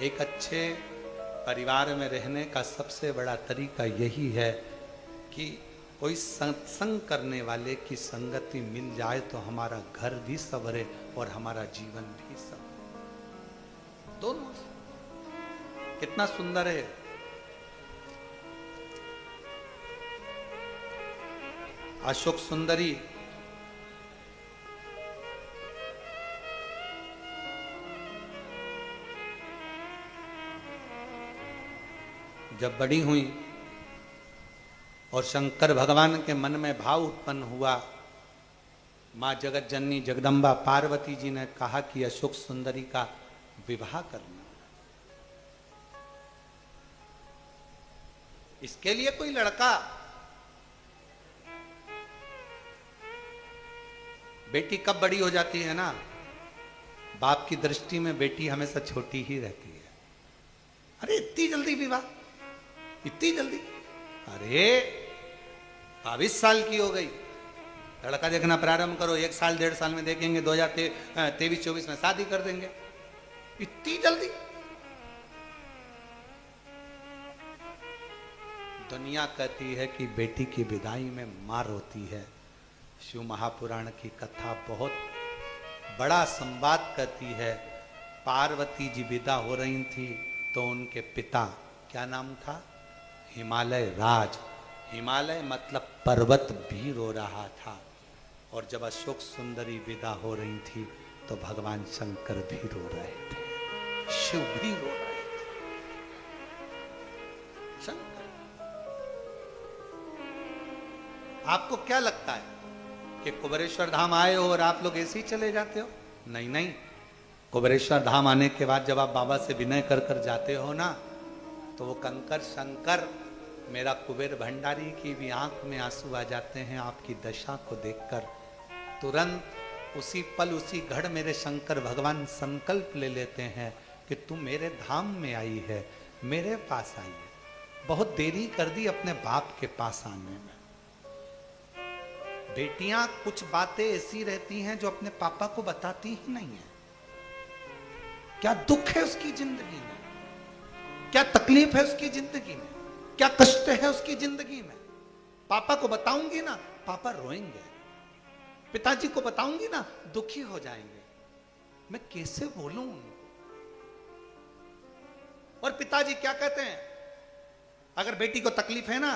एक अच्छे परिवार में रहने का सबसे बड़ा तरीका यही है कि कोई सत्संग करने वाले की संगति मिल जाए तो हमारा घर भी संवरे और हमारा जीवन भी संवरे, दोनों। कितना सुंदर है। अशोक सुंदरी जब बड़ी हुई और शंकर भगवान के मन में भाव उत्पन्न हुआ, माँ जगत जननी जगदम्बा पार्वती जी ने कहा कि अशोक सुंदरी का विवाह करना। इसके लिए कोई लड़का, बेटी कब बड़ी हो जाती है ना, बाप की दृष्टि में बेटी हमेशा छोटी ही रहती है। अरे इतनी जल्दी विवाह, इतनी जल्दी, अरे 22 साल की हो गई, लड़का देखना प्रारंभ करो, 1 साल 1.5 साल में देखेंगे, 2023-24 में शादी कर देंगे, इतनी जल्दी। दुनिया कहती है कि बेटी की विदाई में मार होती है। शिव महापुराण की कथा बहुत बड़ा संवाद करती है। पार्वती जी विदा हो रही थी तो उनके पिता, क्या नाम था, हिमालय राज, हिमालय मतलब पर्वत भी रो रहा था। और जब अशोक सुंदरी विदा हो रही थी तो भगवान शंकर भी रो रहे थे, शिव भी रो रहे थे। शंकर, आपको क्या लगता है कि कुबेरेश्वर धाम आए हो और आप लोग ऐसे ही चले जाते हो? नहीं नहीं, कुबेरेश्वर धाम आने के बाद जब आप बाबा से विनय कर कर जाते हो ना, तो वो कंकर शंकर, मेरा कुबेर भंडारी की भी आंख में आंसू आ जाते हैं आपकी दशा को देखकर। तुरंत उसी पल उसी घड़ मेरे शंकर भगवान संकल्प ले लेते हैं कि तू मेरे धाम में आई है, मेरे पास आई है। बहुत देरी कर दी अपने बाप के पास आने में। बेटियां कुछ बातें ऐसी रहती हैं जो अपने पापा को बताती ही नहीं है। क्या दुख है उसकी जिंदगी में, क्या तकलीफ है उसकी जिंदगी में, क्या कष्ट है उसकी जिंदगी में। पापा को बताऊंगी ना, पापा रोएंगे। पिताजी को बताऊंगी ना, दुखी हो जाएंगे। मैं कैसे बोलूं उनको? और पिताजी क्या कहते हैं, अगर बेटी को तकलीफ है ना